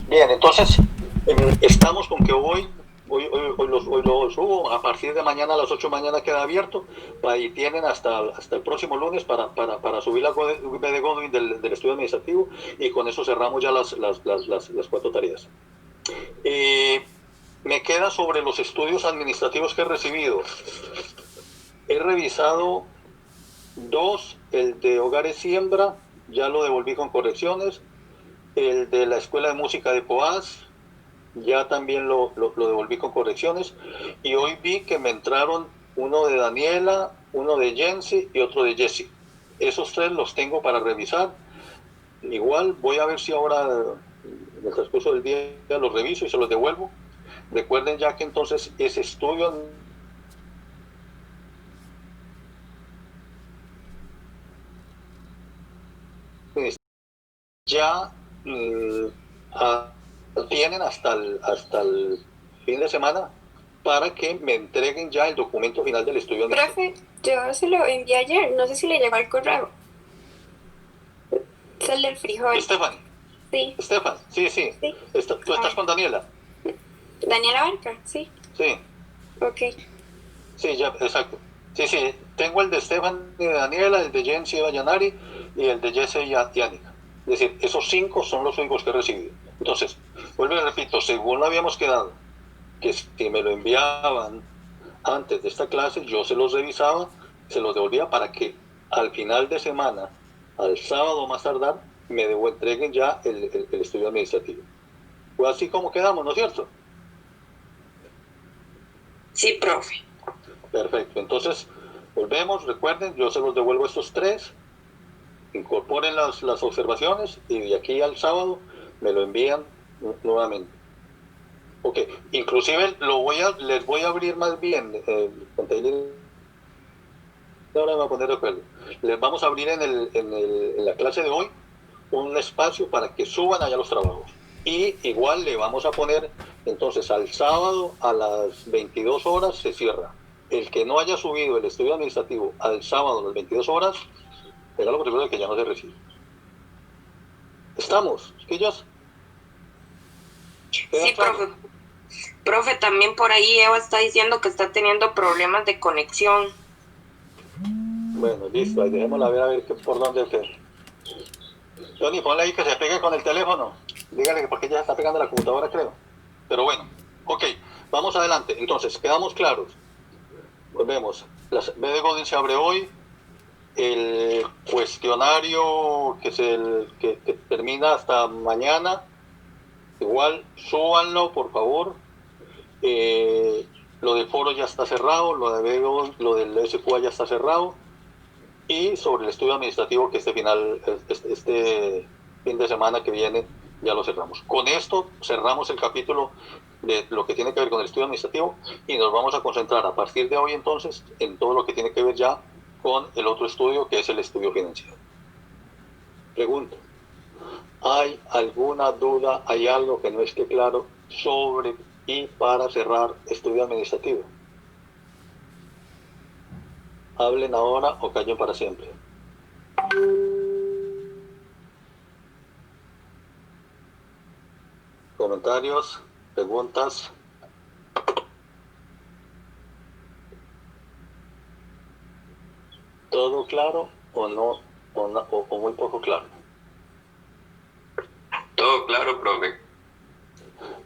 Bien, entonces estamos con que hoy lo subo, a partir de mañana a las 8 de la mañana queda abierto y tienen hasta el próximo lunes para subir la V de Godwin del estudio administrativo y con eso cerramos ya las 4 tareas. Me queda sobre los estudios administrativos que he recibido. He revisado 2, el de Hogares Siembra, ya lo devolví con correcciones. El de la Escuela de Música de Poás, ya también lo devolví con correcciones. Y hoy vi que me entraron uno de Daniela, uno de Jensi y otro de Jessie. Esos 3 los tengo para revisar. Igual voy a ver si ahora en el transcurso del día los reviso y se los devuelvo. Recuerden ya que entonces ese estudio ya tienen hasta el fin de semana para que me entreguen ya el documento final del estudio. Profe, yo se lo envié ayer, no sé si le llegó al correo. Es el del frijol. Estefan. Sí. Estefan, sí. Sí. Tú estás con Daniela. Daniela Barca, sí. Sí. Ok. Sí, ya, exacto. Sí, tengo el de Estefan y de Daniela, el de Jensi y Dayanari y el de Jesse y Yannick. Es decir, esos 5 son los únicos que he recibido. Entonces, vuelvo y repito, según lo habíamos quedado, que si me lo enviaban antes de esta clase, yo se los revisaba, se los devolvía para que al final de semana, al sábado más tardar, me entreguen ya el estudio administrativo. Fue así como quedamos, ¿no es cierto? Sí, profe. Perfecto, entonces volvemos, recuerden, yo se los devuelvo estos 3, incorporen las observaciones y de aquí al sábado me lo envían nuevamente. Ok, inclusive les voy a abrir más bien, ahora me voy a poner de acuerdo. Les vamos a abrir en la clase de hoy un espacio para que suban allá los trabajos. Y igual le vamos a poner, entonces al sábado a las 22 horas se cierra. El que no haya subido el estudio administrativo al sábado a las 22 horas, tenga lo seguro de que ya no se recibe. ¿Estamos, chiquillos? Sí, profe. Profe, también por ahí Eva está diciendo que está teniendo problemas de conexión. Bueno, listo, ahí dejémosla a ver por dónde hacer. Johnny, ponle ahí que se pegue con el teléfono. Dígale que porque ella está pegando la computadora, creo. Pero bueno, ok, vamos adelante. Entonces, quedamos claros. Volvemos. La B de Godin se abre hoy. El cuestionario que termina hasta mañana, igual súbanlo, por favor. Lo del foro ya está cerrado, lo del SQA ya está cerrado. Y sobre el estudio administrativo que este fin de semana que viene ya lo cerramos. Con esto cerramos el capítulo de lo que tiene que ver con el estudio administrativo y nos vamos a concentrar a partir de hoy entonces en todo lo que tiene que ver ya con el otro estudio que es el estudio financiero. Pregunta, ¿hay alguna duda, hay algo que no esté claro sobre y para cerrar estudio administrativo? Hablen ahora o callen para siempre. Comentarios, preguntas. ¿Todo claro o no? O muy poco claro. Todo claro, profe.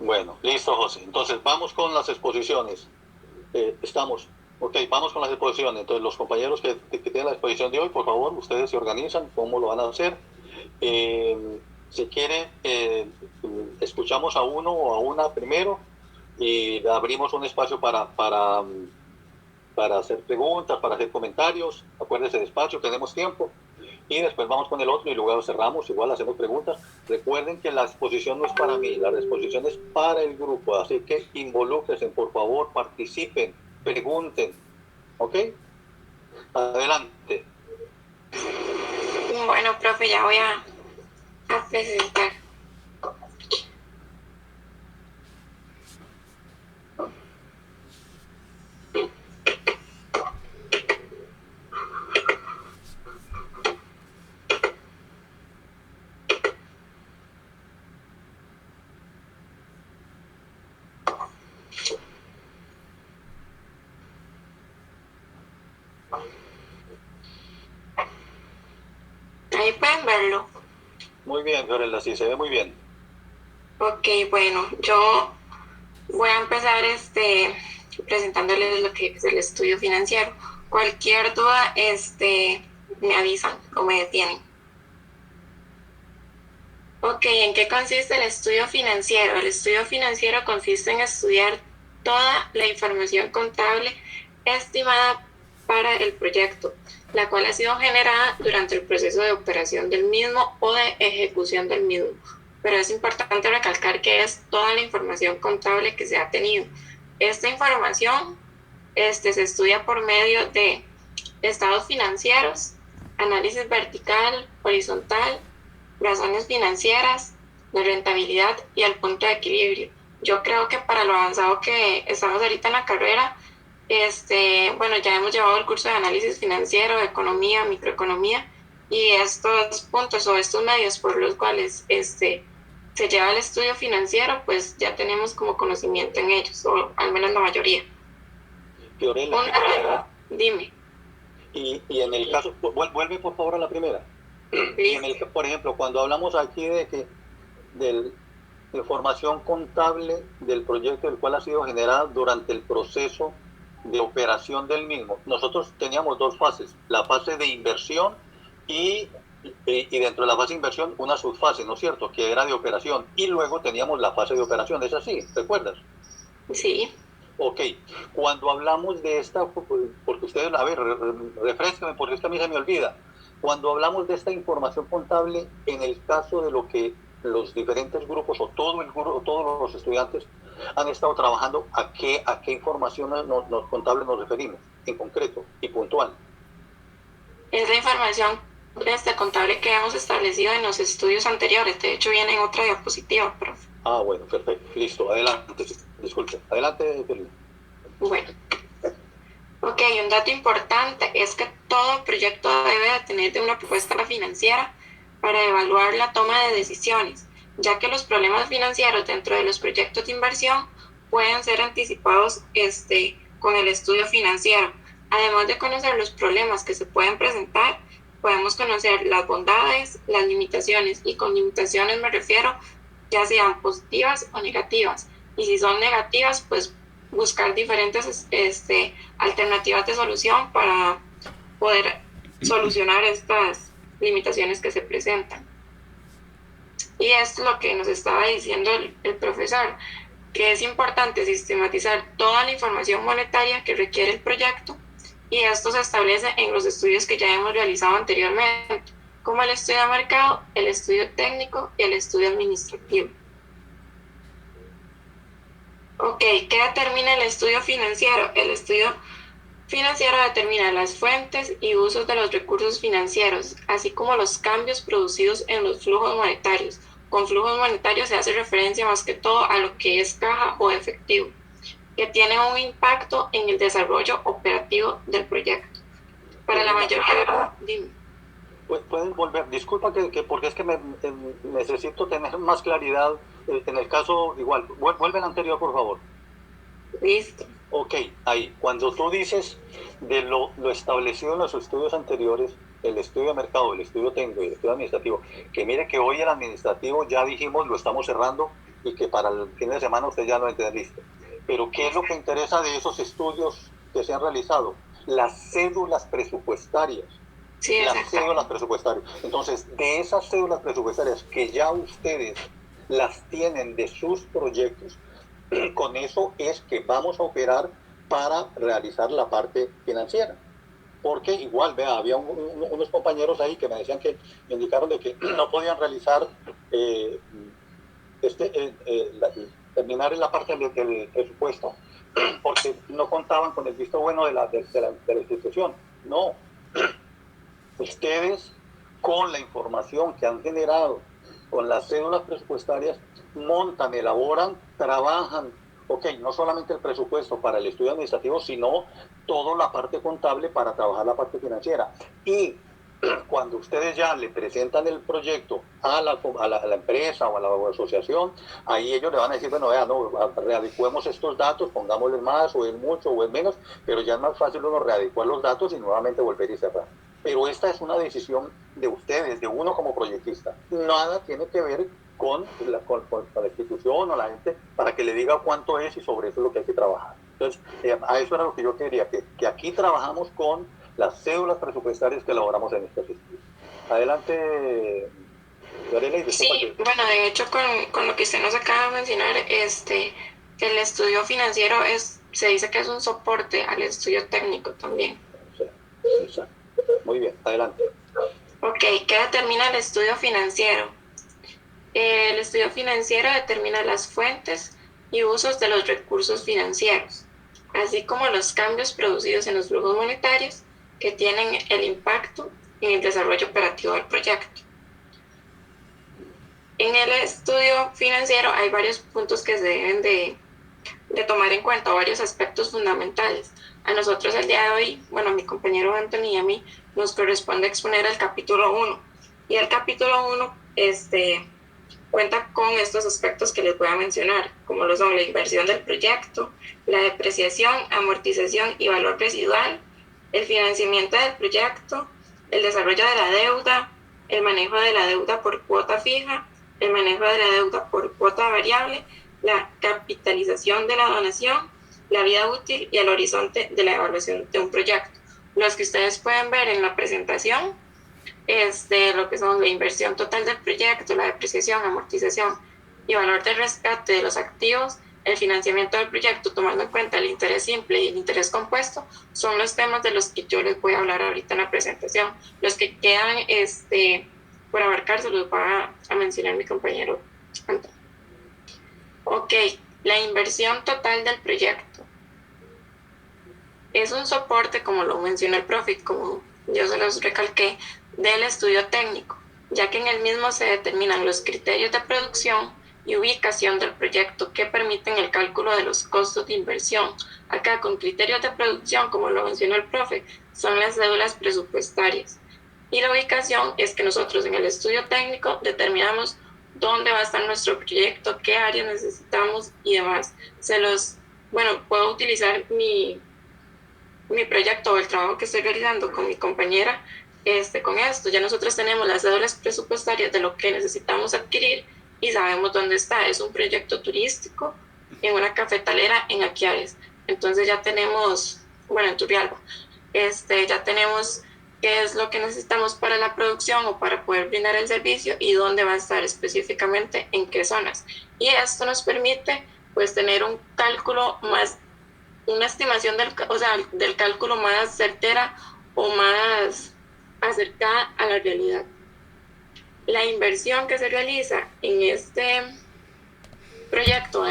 Bueno, listo, José. Entonces vamos con las exposiciones. Estamos. Ok, vamos con las exposiciones. Entonces los compañeros que tienen la exposición de hoy, por favor, ustedes se organizan, cómo lo van a hacer. Si quiere, escuchamos a uno o a una primero y abrimos un espacio para hacer preguntas, para hacer comentarios. Acuérdense despacio, tenemos tiempo. Y después vamos con el otro y luego cerramos, igual hacemos preguntas. Recuerden que la exposición no es para mí, la exposición es para el grupo, así que involúcrense, por favor, participen, pregunten, ¿ok? Adelante. Bueno, profe, ya voy a presentar. Ahí pueden verlo. Muy bien, Fiorella, sí, se ve muy bien. Ok, bueno, yo voy a empezar presentándoles lo que es el estudio financiero. Cualquier duda, me avisan o me detienen. Ok, ¿en qué consiste el estudio financiero? El estudio financiero consiste en estudiar toda la información contable estimada para el proyecto, la cual ha sido generada durante el proceso de operación del mismo o de ejecución del mismo. Pero es importante recalcar que es toda la información contable que se ha tenido. Esta información se estudia por medio de estados financieros, análisis vertical, horizontal, razones financieras, la rentabilidad y el punto de equilibrio. Yo creo que para lo avanzado que estamos ahorita en la carrera, bueno, ya hemos llevado el curso de análisis financiero, economía, microeconomía, y estos puntos o estos medios por los cuales se lleva el estudio financiero, pues ya tenemos como conocimiento en ellos, o al menos la mayoría. Fiorella, Dime. y en el caso, vuelve por favor a la primera. Y en el, por ejemplo, cuando hablamos aquí de que de información contable del proyecto, el cual ha sido generada durante el proceso de operación del mismo, nosotros teníamos dos fases, la fase de inversión y dentro de la fase de inversión una subfase, ¿no es cierto?, que era de operación, y luego teníamos la fase de operación, ¿es así? ¿Recuerdas? Sí. Ok, cuando hablamos de esta, porque ustedes, a ver, refrescame, porque es que a mí se me olvida. Cuando hablamos de esta información contable, en el caso de lo que los diferentes grupos o todo el grupo, todos los estudiantes han estado trabajando, a qué información contable nos referimos, en concreto y puntual? Es la información contable que hemos establecido en los estudios anteriores. De hecho, viene en otra diapositiva, profe. Ah, bueno, perfecto, listo, adelante, disculpe, adelante, Felipe. Bueno. Ok, un dato importante es que todo proyecto debe de tener de una propuesta financiera para evaluar la toma de decisiones, ya que los problemas financieros dentro de los proyectos de inversión pueden ser anticipados con el estudio financiero. Además de conocer los problemas que se pueden presentar, podemos conocer las bondades, las limitaciones, y con limitaciones me refiero ya sean positivas o negativas. Y si son negativas, pues buscar diferentes alternativas de solución para poder solucionar estas limitaciones que se presentan. Y es lo que nos estaba diciendo el profesor, que es importante sistematizar toda la información monetaria que requiere el proyecto, y esto se establece en los estudios que ya hemos realizado anteriormente, como el estudio de mercado, el estudio técnico y el estudio administrativo. Ok, ¿qué determina el estudio financiero? El estudio financiero determina las fuentes y usos de los recursos financieros, así como los cambios producidos en los flujos monetarios. Con flujos monetarios se hace referencia más que todo a lo que es caja o efectivo, que tiene un impacto en el desarrollo operativo del proyecto. Para la mayoría, dime. Pueden volver, disculpa porque es que necesito tener más claridad en el caso igual. Vuelve al anterior, por favor. Listo. Ok, ahí, cuando tú dices de lo establecido en los estudios anteriores, el estudio de mercado, el estudio técnico y el estudio administrativo, que mire que hoy el administrativo ya dijimos lo estamos cerrando y que para el fin de semana usted ya lo entendiste. Pero ¿qué es lo que interesa de esos estudios que se han realizado? Las cédulas presupuestarias. Sí, Las cédulas presupuestarias. Entonces, de esas cédulas presupuestarias que ya ustedes las tienen de sus proyectos, con eso es que vamos a operar para realizar la parte financiera. Porque igual, vea, había unos compañeros ahí que me decían que me indicaron de que no podían realizar eh, terminar en la parte del presupuesto porque no contaban con el visto bueno de la institución. No, ustedes con la información que han generado, con las cédulas presupuestarias, montan, elaboran, trabajan, ok, no solamente el presupuesto para el estudio administrativo, sino toda la parte contable para trabajar la parte financiera. Y cuando ustedes ya le presentan el proyecto a la empresa o a la asociación, ahí ellos le van a decir, bueno, vea, no, readecuemos estos datos, pongámosle más o es mucho o es menos, pero ya es más fácil uno readecuar los datos y nuevamente volver y cerrar. pero esta es una decisión de ustedes, de uno como proyectista. Nada tiene que ver con la institución o la gente para que le diga cuánto es y sobre eso es lo que hay que trabajar. Entonces, a eso era lo que yo quería, que aquí trabajamos con las cédulas presupuestarias que elaboramos en estos estudios. Adelante, Yarela. Sí, bueno, de hecho con lo que usted nos acaba de mencionar, el estudio financiero se dice que es un soporte al estudio técnico también. Sí, exacto. Muy bien, adelante. Ok, ¿qué determina el estudio financiero? El estudio financiero determina las fuentes y usos de los recursos financieros, así como los cambios producidos en los flujos monetarios que tienen el impacto en el desarrollo operativo del proyecto. En el estudio financiero hay varios puntos que se deben de tomar en cuenta, varios aspectos fundamentales. A nosotros el día de hoy, bueno, a mi compañero Anthony y a mí, nos corresponde exponer el capítulo 1. Y el capítulo 1 cuenta con estos aspectos que les voy a mencionar, como lo son la inversión del proyecto, la depreciación, amortización y valor residual, el financiamiento del proyecto, el desarrollo de la deuda, el manejo de la deuda por cuota fija, el manejo de la deuda por cuota variable, la capitalización de la donación, la vida útil y el horizonte de la evaluación de un proyecto. Los que ustedes pueden ver en la presentación es de lo que son la inversión total del proyecto, la depreciación, amortización y valor de rescate de los activos, el financiamiento del proyecto, tomando en cuenta el interés simple y el interés compuesto, son los temas de los que yo les voy a hablar ahorita en la presentación. Los que quedan por abarcar se los va a mencionar mi compañero Antonio. Ok, la inversión total del proyecto. Es un soporte, como lo mencionó el profe, como yo se los recalqué, del estudio técnico, ya que en el mismo se determinan los criterios de producción y ubicación del proyecto que permiten el cálculo de los costos de inversión. Acá con criterios de producción, como lo mencionó el profe, son las cédulas presupuestarias. Y la ubicación es que nosotros en el estudio técnico determinamos dónde va a estar nuestro proyecto, qué áreas necesitamos y demás. Puedo utilizar mi proyecto o el trabajo que estoy realizando con mi compañera con esto. Ya nosotros tenemos las cédulas presupuestarias de lo que necesitamos adquirir y sabemos dónde está. Es un proyecto turístico en una cafetalera en Aquiares. Entonces ya tenemos, en Turrialba, ya tenemos qué es lo que necesitamos para la producción o para poder brindar el servicio y dónde va a estar específicamente, en qué zonas. Y esto nos permite pues tener un cálculo más, una estimación del cálculo más certera o más acercada a la realidad. La inversión que se realiza en este proyecto, o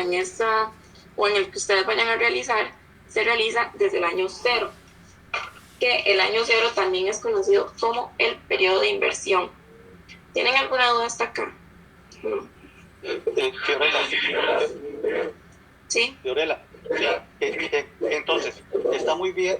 en el que ustedes vayan a realizar, se realiza desde el año cero, que el año cero también es conocido como el periodo de inversión. ¿Tienen alguna duda hasta acá? No. Sí. Fiorella, entonces, está muy bien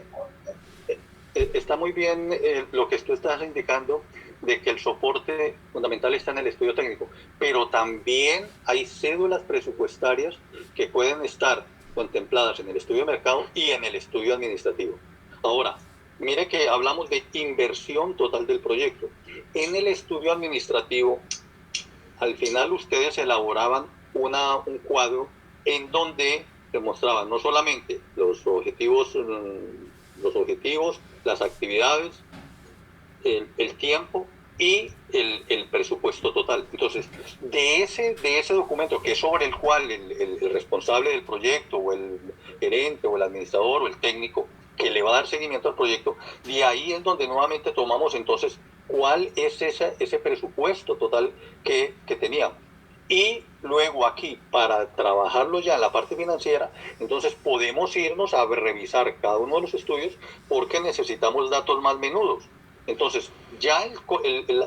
lo que tú estás indicando de que el soporte fundamental está en el estudio técnico, pero también hay cédulas presupuestarias que pueden estar contempladas en el estudio de mercado y en el estudio administrativo. Ahora, mire que hablamos de inversión total del proyecto. En el estudio administrativo, al final ustedes elaboraban un cuadro en donde demostraban no solamente los objetivos, las actividades, el tiempo y el presupuesto total. Entonces, de ese documento, que es sobre el cual el responsable del proyecto o el gerente o el administrador o el técnico que le va a dar seguimiento al proyecto, de ahí es donde nuevamente tomamos entonces cuál es ese presupuesto total que teníamos. Y luego aquí, para trabajarlo ya en la parte financiera, entonces podemos irnos a revisar cada uno de los estudios porque necesitamos datos más menudos. Entonces, ya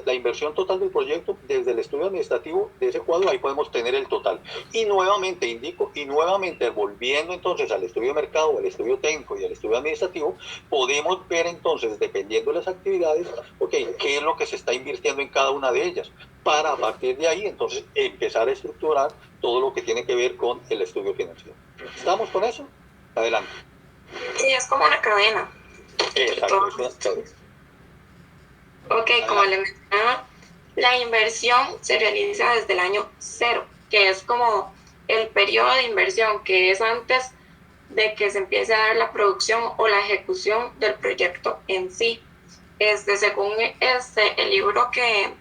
la inversión total del proyecto, desde el estudio administrativo de ese cuadro, ahí podemos tener el total. Y nuevamente volviendo entonces al estudio de mercado, al estudio técnico y al estudio administrativo, podemos ver entonces, dependiendo de las actividades, qué es lo que se está invirtiendo en cada una de ellas, para a partir de ahí entonces empezar a estructurar todo lo que tiene que ver con el estudio financiero. ¿Estamos con eso? Adelante. Sí, es como una cadena. Exacto, es una cadena. Ok, como le mencionaba, la inversión se realiza desde el año cero, que es como el periodo de inversión, que es antes de que se empiece a dar la producción o la ejecución del proyecto en sí. Según el libro que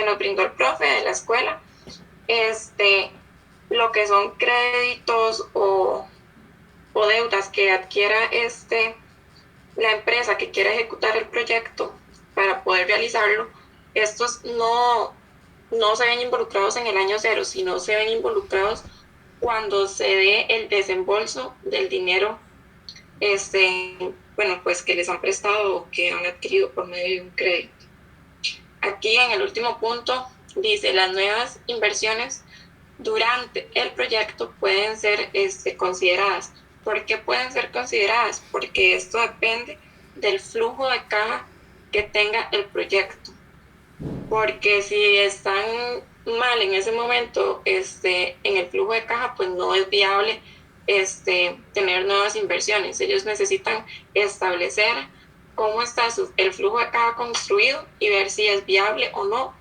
nos brindó el profe de la escuela, lo que son créditos o deudas que adquiera la empresa que quiera ejecutar el proyecto para poder realizarlo, estos no se ven involucrados en el año cero, sino se ven involucrados cuando se dé el desembolso del dinero, bueno, pues que les han prestado o que han adquirido por medio de un crédito. Aquí en el último punto dice, las nuevas inversiones durante el proyecto pueden ser consideradas. ¿Por qué pueden ser consideradas? Porque esto depende del flujo de caja que tenga el proyecto. Porque si están mal en ese momento en el flujo de caja, pues no es viable tener nuevas inversiones. Ellos necesitan establecer cómo está el flujo de caja construido y ver si es viable o no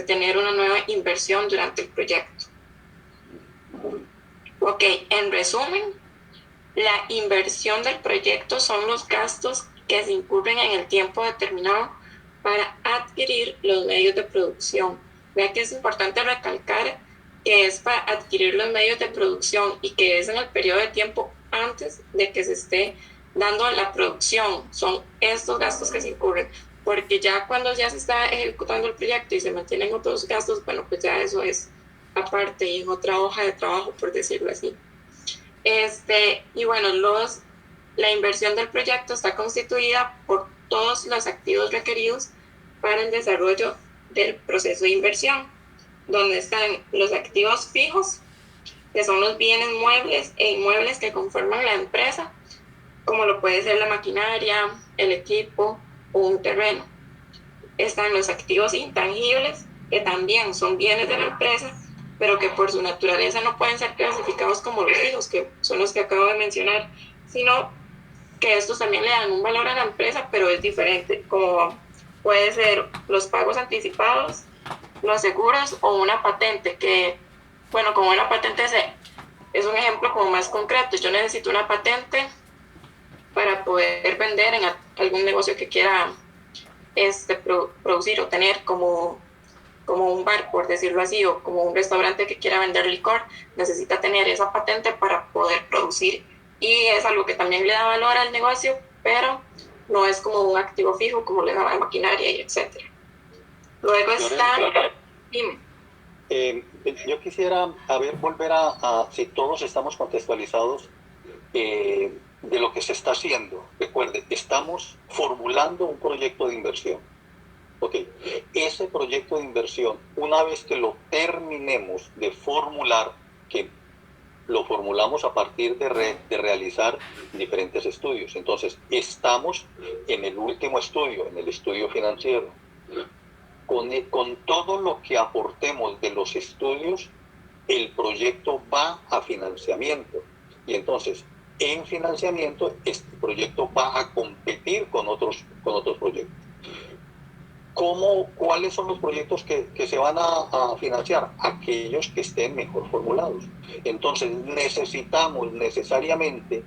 tener una nueva inversión durante el proyecto. Ok, en resumen, la inversión del proyecto son los gastos que se incurren en el tiempo determinado para adquirir los medios de producción. Vea que es importante recalcar que es para adquirir los medios de producción y que es en el periodo de tiempo antes de que se esté dando la producción. Son estos gastos que se incurren, porque ya cuando ya se está ejecutando el proyecto y se mantienen otros gastos, bueno, pues ya eso es aparte y en otra hoja de trabajo, por decirlo así. Y bueno, la inversión del proyecto está constituida por todos los activos requeridos para el desarrollo del proceso de inversión, donde están los activos fijos, que son los bienes muebles e inmuebles que conforman la empresa, como lo puede ser la maquinaria, el equipo o un terreno. Están los activos intangibles, que también son bienes de la empresa, pero que por su naturaleza no pueden ser clasificados como los fijos, que son los que acabo de mencionar, sino que estos también le dan un valor a la empresa, pero es diferente, como puede ser los pagos anticipados, los seguros o una patente, que, bueno, como una patente es un ejemplo como más concreto. Yo necesito una patente para poder vender en algún negocio que quiera producir o tener como un bar, por decirlo así, o como un restaurante que quiera vender licor, necesita tener esa patente para poder producir. Y es algo que también le da valor al negocio, pero no es como un activo fijo, como le da la maquinaria y etcétera. Luego está... Dime. Yo quisiera volver si todos estamos contextualizados de lo que se está haciendo. Recuerde, estamos formulando un proyecto de inversión. Ok, ese proyecto de inversión, una vez que lo terminemos de formular, que lo formulamos a partir de realizar diferentes estudios. Entonces, estamos en el último estudio, en el estudio financiero. Con todo lo que aportemos de los estudios, el proyecto va a financiamiento. Y entonces, en financiamiento, este proyecto va a competir con otros proyectos. ¿Cuáles son los proyectos que se van a financiar? Aquellos que estén mejor formulados. Entonces necesitamos necesariamente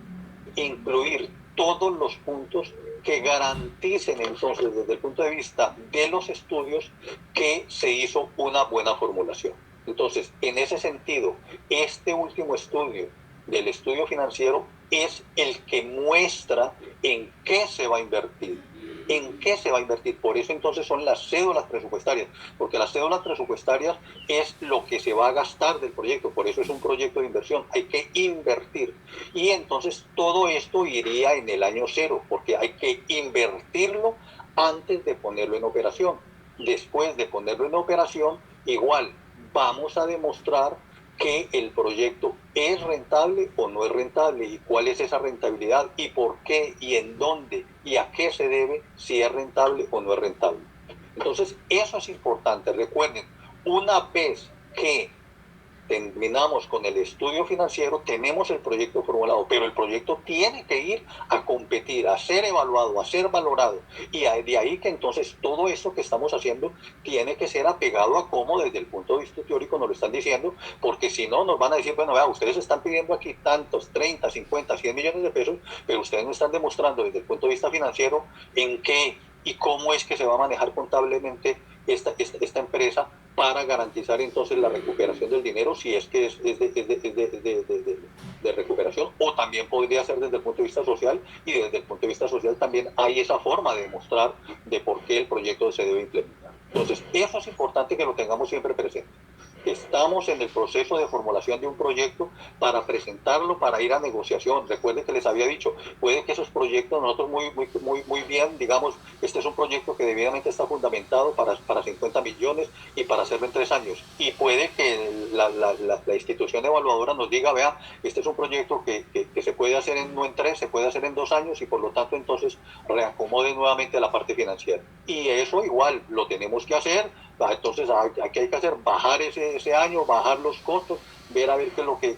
incluir todos los puntos que garanticen entonces desde el punto de vista de los estudios que se hizo una buena formulación. Entonces, en ese sentido, este último estudio del estudio financiero es el que muestra en qué se va a invertir. ¿En qué se va a invertir? Por eso entonces son las cédulas presupuestarias, porque las cédulas presupuestarias es lo que se va a gastar del proyecto, por eso es un proyecto de inversión, hay que invertir. Y entonces todo esto iría en el año cero, porque hay que invertirlo antes de ponerlo en operación. Después de ponerlo en operación, igual vamos a demostrar que el proyecto es rentable o no es rentable y cuál es esa rentabilidad y por qué y en dónde y a qué se debe si es rentable o no es rentable. Entonces, eso es importante. Recuerden, una vez que terminamos con el estudio financiero, tenemos el proyecto formulado, pero el proyecto tiene que ir a competir, a ser evaluado, a ser valorado. Y de ahí que entonces todo esto que estamos haciendo tiene que ser apegado a cómo desde el punto de vista teórico nos lo están diciendo, porque si no nos van a decir, bueno, vea, ustedes están pidiendo aquí tantos, 30, 50, 100 millones de pesos, pero ustedes no están demostrando desde el punto de vista financiero en qué y cómo es que se va a manejar contablemente esta empresa para garantizar entonces la recuperación del dinero, si es que es de recuperación, o también podría ser desde el punto de vista social, y desde el punto de vista social también hay esa forma de demostrar de por qué el proyecto se debe implementar. Entonces, eso es importante que lo tengamos siempre presente. Estamos en el proceso de formulación de un proyecto para presentarlo, para ir a negociación. Recuerden que les había dicho, puede que esos proyectos, nosotros muy bien, digamos, este es un proyecto que debidamente está fundamentado para 50 millones y para hacerlo en 3 años. Y puede que la institución evaluadora nos diga, vea, este es un proyecto que se puede hacer no en 3, se puede hacer en 2 años y por lo tanto entonces reacomode nuevamente la parte financiera. Y eso igual lo tenemos que hacer. Entonces aquí hay que hacer, bajar ese año, bajar los costos, ver a ver qué es lo que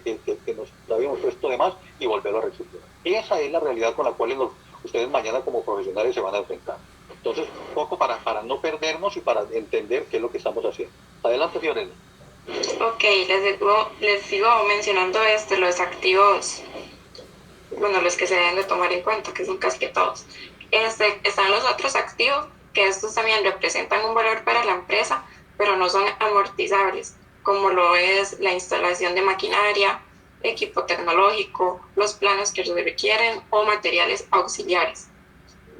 nos habíamos puesto de más y volverlo a reestructurar. Esa es la realidad con la cual ustedes mañana como profesionales se van a enfrentar. Entonces, un poco para no perdernos y para entender qué es lo que estamos haciendo. Adelante, Fiorella. Ok, les sigo mencionando los activos, bueno, los que se deben de tomar en cuenta, que son casi que todos. Están los otros activos, que estos también representan un valor para la empresa, pero no son amortizables, como lo es la instalación de maquinaria, equipo tecnológico, los planos que se requieren o materiales auxiliares.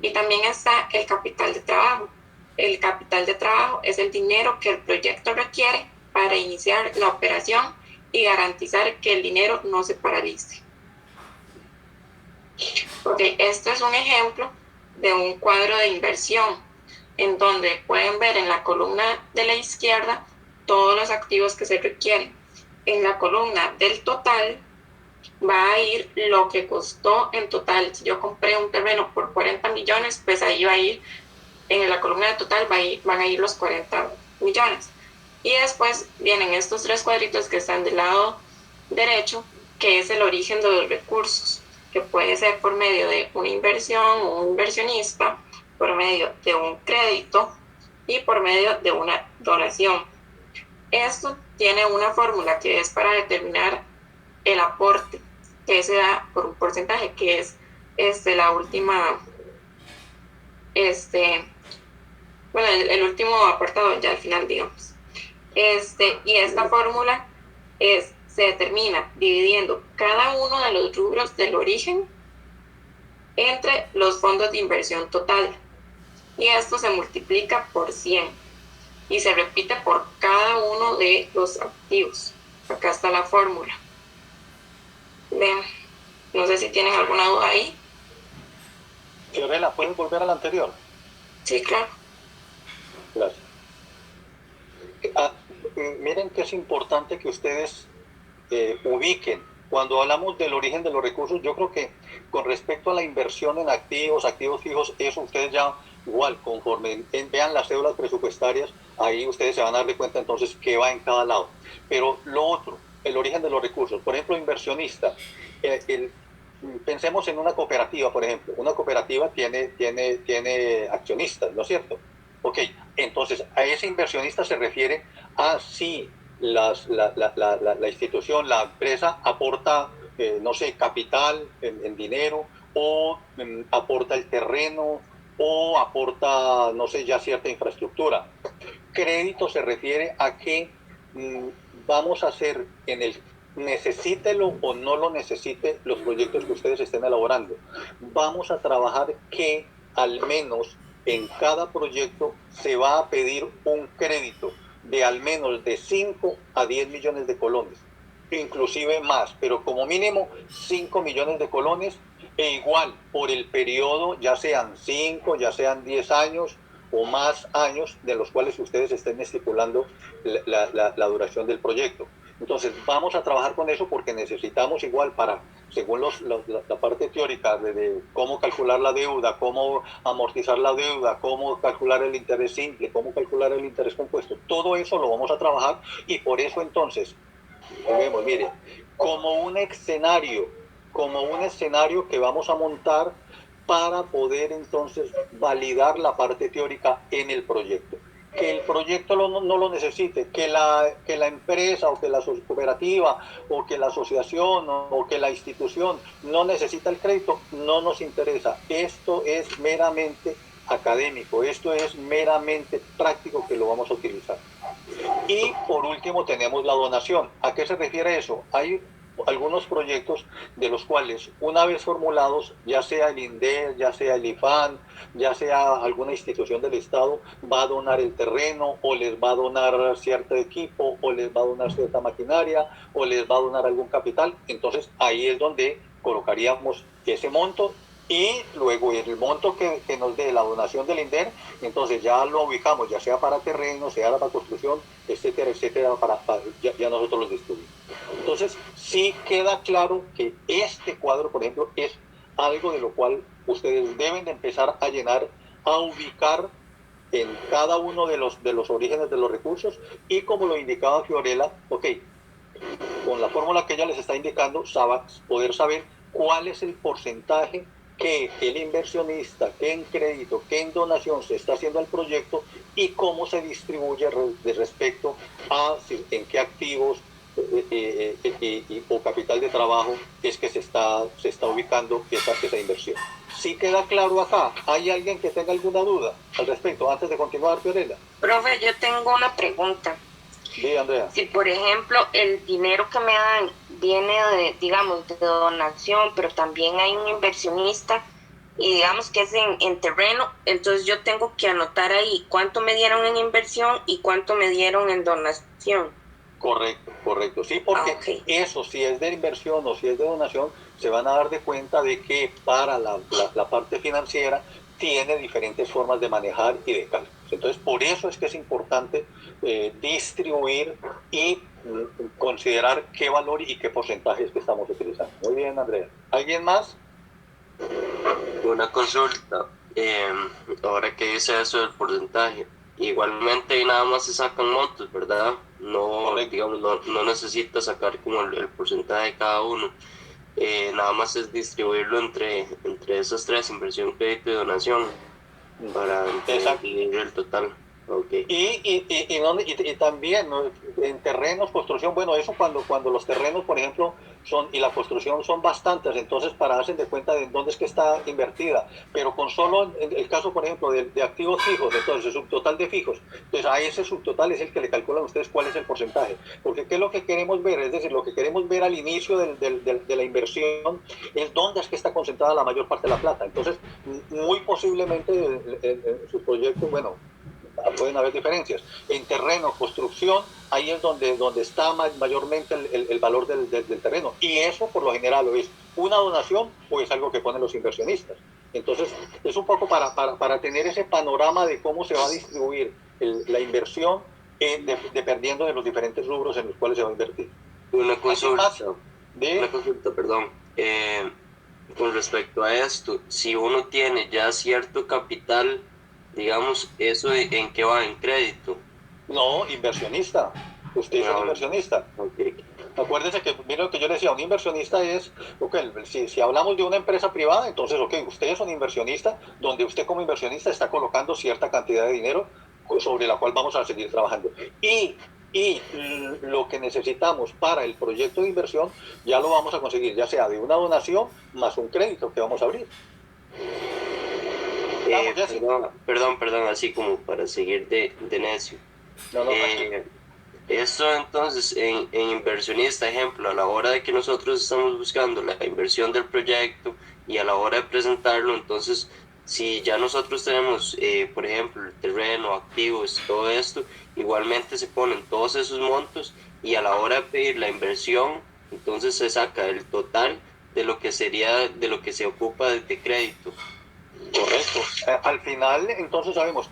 Y también está el capital de trabajo. El capital de trabajo es el dinero que el proyecto requiere para iniciar la operación y garantizar que el dinero no se paralice. Okay, esto es un ejemplo de un cuadro de inversión en donde pueden ver en la columna de la izquierda todos los activos que se requieren. En la columna del total va a ir lo que costó en total. Si yo compré un terreno por 40 millones, pues ahí va a ir, en la columna de total van a ir los 40 millones. Y después vienen estos 3 cuadritos que están del lado derecho, que es el origen de los recursos, que puede ser por medio de una inversión o un inversionista, por medio de un crédito y por medio de una donación. Esto tiene una fórmula que es para determinar el aporte, que se da por un porcentaje, que es la última, bueno, el último aportado ya al final, digamos. Y esta fórmula se determina dividiendo cada uno de los rubros del origen entre los fondos de inversión total. Y esto se multiplica por 100 y se repite por cada uno de los activos. Acá está la fórmula. Ven, no sé si tienen alguna duda ahí. Fiorella, ¿puedes volver a la anterior? Sí, claro. Gracias. Miren que es importante que ustedes ubiquen. Cuando hablamos del origen de los recursos, yo creo que con respecto a la inversión en activos fijos, eso ustedes ya igual, conforme vean las cédulas presupuestarias, ahí ustedes se van a dar cuenta entonces qué va en cada lado. Pero lo otro, el origen de los recursos, por ejemplo, inversionista, pensemos en una cooperativa, por ejemplo. Una cooperativa tiene accionistas, ¿no es cierto? Ok, entonces a ese inversionista se refiere a si la institución, la empresa aporta, no sé, capital en dinero, o aporta el terreno, o aporta, no sé, ya cierta infraestructura. Crédito se refiere a que vamos a hacer en el necesítelo o no lo necesite los proyectos que ustedes estén elaborando. Vamos a trabajar que al menos en cada proyecto se va a pedir un crédito de al menos de 5 a 10 millones de colones, inclusive más, pero como mínimo 5 millones de colones, e igual por el periodo, ya sean 5, ya sean 10 años o más años de los cuales ustedes estén estipulando la duración del proyecto. Entonces vamos a trabajar con eso porque necesitamos igual para, según la parte teórica de cómo calcular la deuda, cómo amortizar la deuda, cómo calcular el interés simple, cómo calcular el interés compuesto, todo eso lo vamos a trabajar y por eso entonces Juguemos, mire, como un escenario que vamos a montar para poder entonces validar la parte teórica en el proyecto. Que el proyecto no lo necesite, que la empresa o que la cooperativa o que la asociación o que la institución no necesita el crédito, no nos interesa. Esto es meramente académico, esto es meramente práctico que lo vamos a utilizar. Y por último tenemos la donación. ¿A qué se refiere eso? Hay algunos proyectos de los cuales una vez formulados, ya sea el INDER, ya sea el IFAN, ya sea alguna institución del Estado, va a donar el terreno o les va a donar cierto equipo o les va a donar cierta maquinaria o les va a donar algún capital. Entonces ahí es donde colocaríamos ese monto y luego el monto que nos dé la donación del INDER, entonces ya lo ubicamos, ya sea para terreno, sea para construcción, etcétera, etcétera, ya nosotros los distribuimos. Entonces, sí queda claro que este cuadro, por ejemplo, es algo de lo cual ustedes deben de empezar a llenar, a ubicar en cada uno de los orígenes de los recursos y como lo indicaba Fiorella, ok, con la fórmula que ella les está indicando, poder saber cuál es el porcentaje que el inversionista, que en crédito, que en donación se está haciendo al proyecto y cómo se distribuye respecto a en qué activos o capital de trabajo es que se está ubicando esa inversión. ¿Sí queda claro acá? ¿Hay alguien que tenga alguna duda al respecto antes de continuar, Fiorella? Profe, yo tengo una pregunta. Sí, Andrea. Si, por ejemplo, el dinero que me dan viene de, digamos, de donación, pero también hay un inversionista y digamos que es en terreno, entonces yo tengo que anotar ahí cuánto me dieron en inversión y cuánto me dieron en donación. Correcto, correcto. Sí, porque okay. Eso, si es de inversión o si es de donación, se van a dar de cuenta de que para la parte financiera tiene diferentes formas de manejar y de cálculos. Entonces, por eso es que es importante distribuir y considerar qué valor y qué porcentajes que estamos utilizando. Muy bien, Andrea. ¿Alguien más? Una consulta. Ahora que dice eso del porcentaje, igualmente nada más se sacan montos, ¿verdad? No, digamos, no necesita sacar como el porcentaje de cada uno. Nada más es distribuirlo entre esas tres, inversión, crédito y donación, para dividir el total. Okay. Y también, ¿no?, en terrenos, construcción, bueno, eso cuando los terrenos, por ejemplo, y la construcción son bastantes, entonces para darse de cuenta de dónde es que está invertida, pero con solo el caso, por ejemplo, de activos fijos, entonces el subtotal de fijos, entonces a ese subtotal es el que le calculan ustedes cuál es el porcentaje, porque ¿qué es lo que queremos ver? Es decir, lo que queremos ver al inicio de la inversión es dónde es que está concentrada la mayor parte de la plata, entonces muy posiblemente en sus proyectos, bueno, pueden haber diferencias. En terreno, construcción, ahí es donde está mayormente el valor del terreno. Y eso, por lo general, o es una donación o es algo que ponen los inversionistas. Entonces, es un poco para tener ese panorama de cómo se va a distribuir la inversión dependiendo de los diferentes rubros en los cuales se va a invertir. Una consulta, perdón. Con respecto a esto, si uno tiene ya cierto capital, digamos, ¿eso en qué va? ¿En crédito? No, inversionista. Usted es un inversionista. Okay. Acuérdese que, mire lo que yo le decía, un inversionista es, okay, si hablamos de una empresa privada, entonces, ok, usted es un inversionista, donde usted como inversionista está colocando cierta cantidad de dinero sobre la cual vamos a seguir trabajando. Y lo que necesitamos para el proyecto de inversión, ya lo vamos a conseguir, ya sea de una donación más un crédito que vamos a abrir. Perdón, así como para seguir de necio. Esto entonces, en inversionista, ejemplo, a la hora de que nosotros estamos buscando la inversión del proyecto y a la hora de presentarlo, entonces, si ya nosotros tenemos, por ejemplo, el terreno, activos, todo esto, igualmente se ponen todos esos montos y a la hora de pedir la inversión, entonces se saca el total de lo que sería, de lo que se ocupa de crédito. Correcto. Al final, entonces sabemos,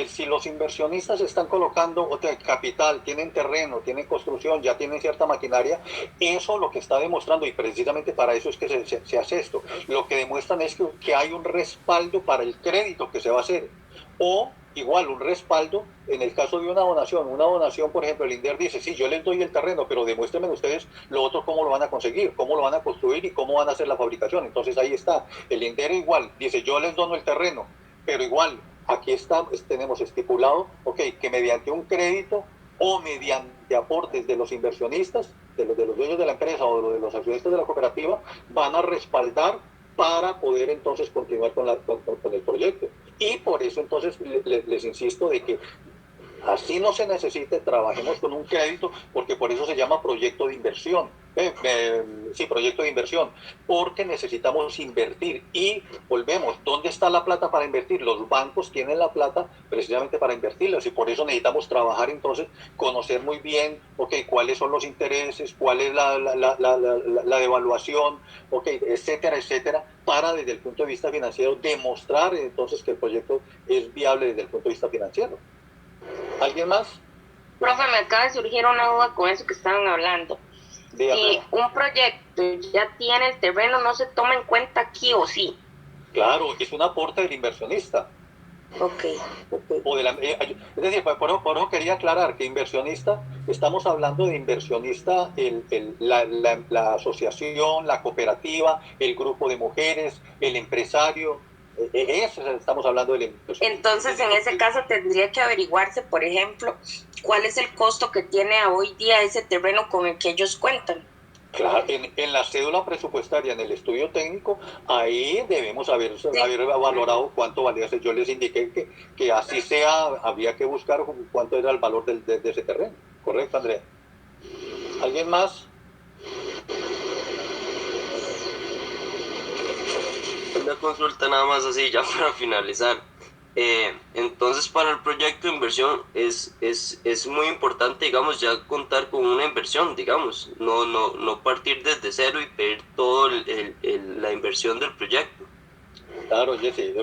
si los inversionistas están colocando capital, tienen terreno, tienen construcción, ya tienen cierta maquinaria, eso lo que está demostrando, y precisamente para eso es que se hace esto, lo que demuestran es que hay un respaldo para el crédito que se va a hacer, o igual un respaldo en el caso de una donación, por ejemplo, el INDER dice, sí, yo les doy el terreno, pero demuéstrenme ustedes lo otro, cómo lo van a conseguir, cómo lo van a construir y cómo van a hacer la fabricación. Entonces ahí está, el INDER igual dice, yo les dono el terreno, pero igual aquí está, tenemos estipulado, ok, que mediante un crédito o mediante aportes de los inversionistas, de los dueños de la empresa o de los accionistas de la cooperativa, van a respaldar para poder entonces continuar con el proyecto. Y por eso entonces les insisto de que así no se necesite, trabajemos con un crédito, porque por eso se llama proyecto de inversión. Sí, proyecto de inversión, porque necesitamos invertir y volvemos, ¿dónde está la plata para invertir? Los bancos tienen la plata precisamente para invertirlas y por eso necesitamos trabajar entonces, conocer muy bien, ok, cuáles son los intereses, cuál es la devaluación, ok, etcétera, etcétera, para desde el punto de vista financiero demostrar entonces que el proyecto es viable desde el punto de vista financiero. ¿Alguien más? Profe, me acaba de surgir una duda con eso que estaban hablando. Dígame. Si un proyecto ya tiene el terreno, ¿no se toma en cuenta aquí o sí? Claro, es un aporte del inversionista. Ok. O es decir, por eso quería aclarar que inversionista, estamos hablando de inversionista, la asociación, la cooperativa, el grupo de mujeres, el empresario, eso estamos hablando del inversionista. Entonces, en ese caso tendría que averiguarse, por ejemplo, cuál es el costo que tiene hoy día ese terreno con el que ellos cuentan. Claro, en la cédula presupuestaria, en el estudio técnico, ahí debemos haber valorado cuánto valía. Yo les indiqué que así sea, había que buscar cuánto era el valor de ese terreno. ¿Correcto, Andrea? ¿Alguien más? Una consulta nada más así, ya para finalizar. Entonces, para el proyecto de inversión es muy importante, digamos, ya contar con una inversión, digamos, no partir desde cero y pedir todo la inversión del proyecto. Claro, Jesse,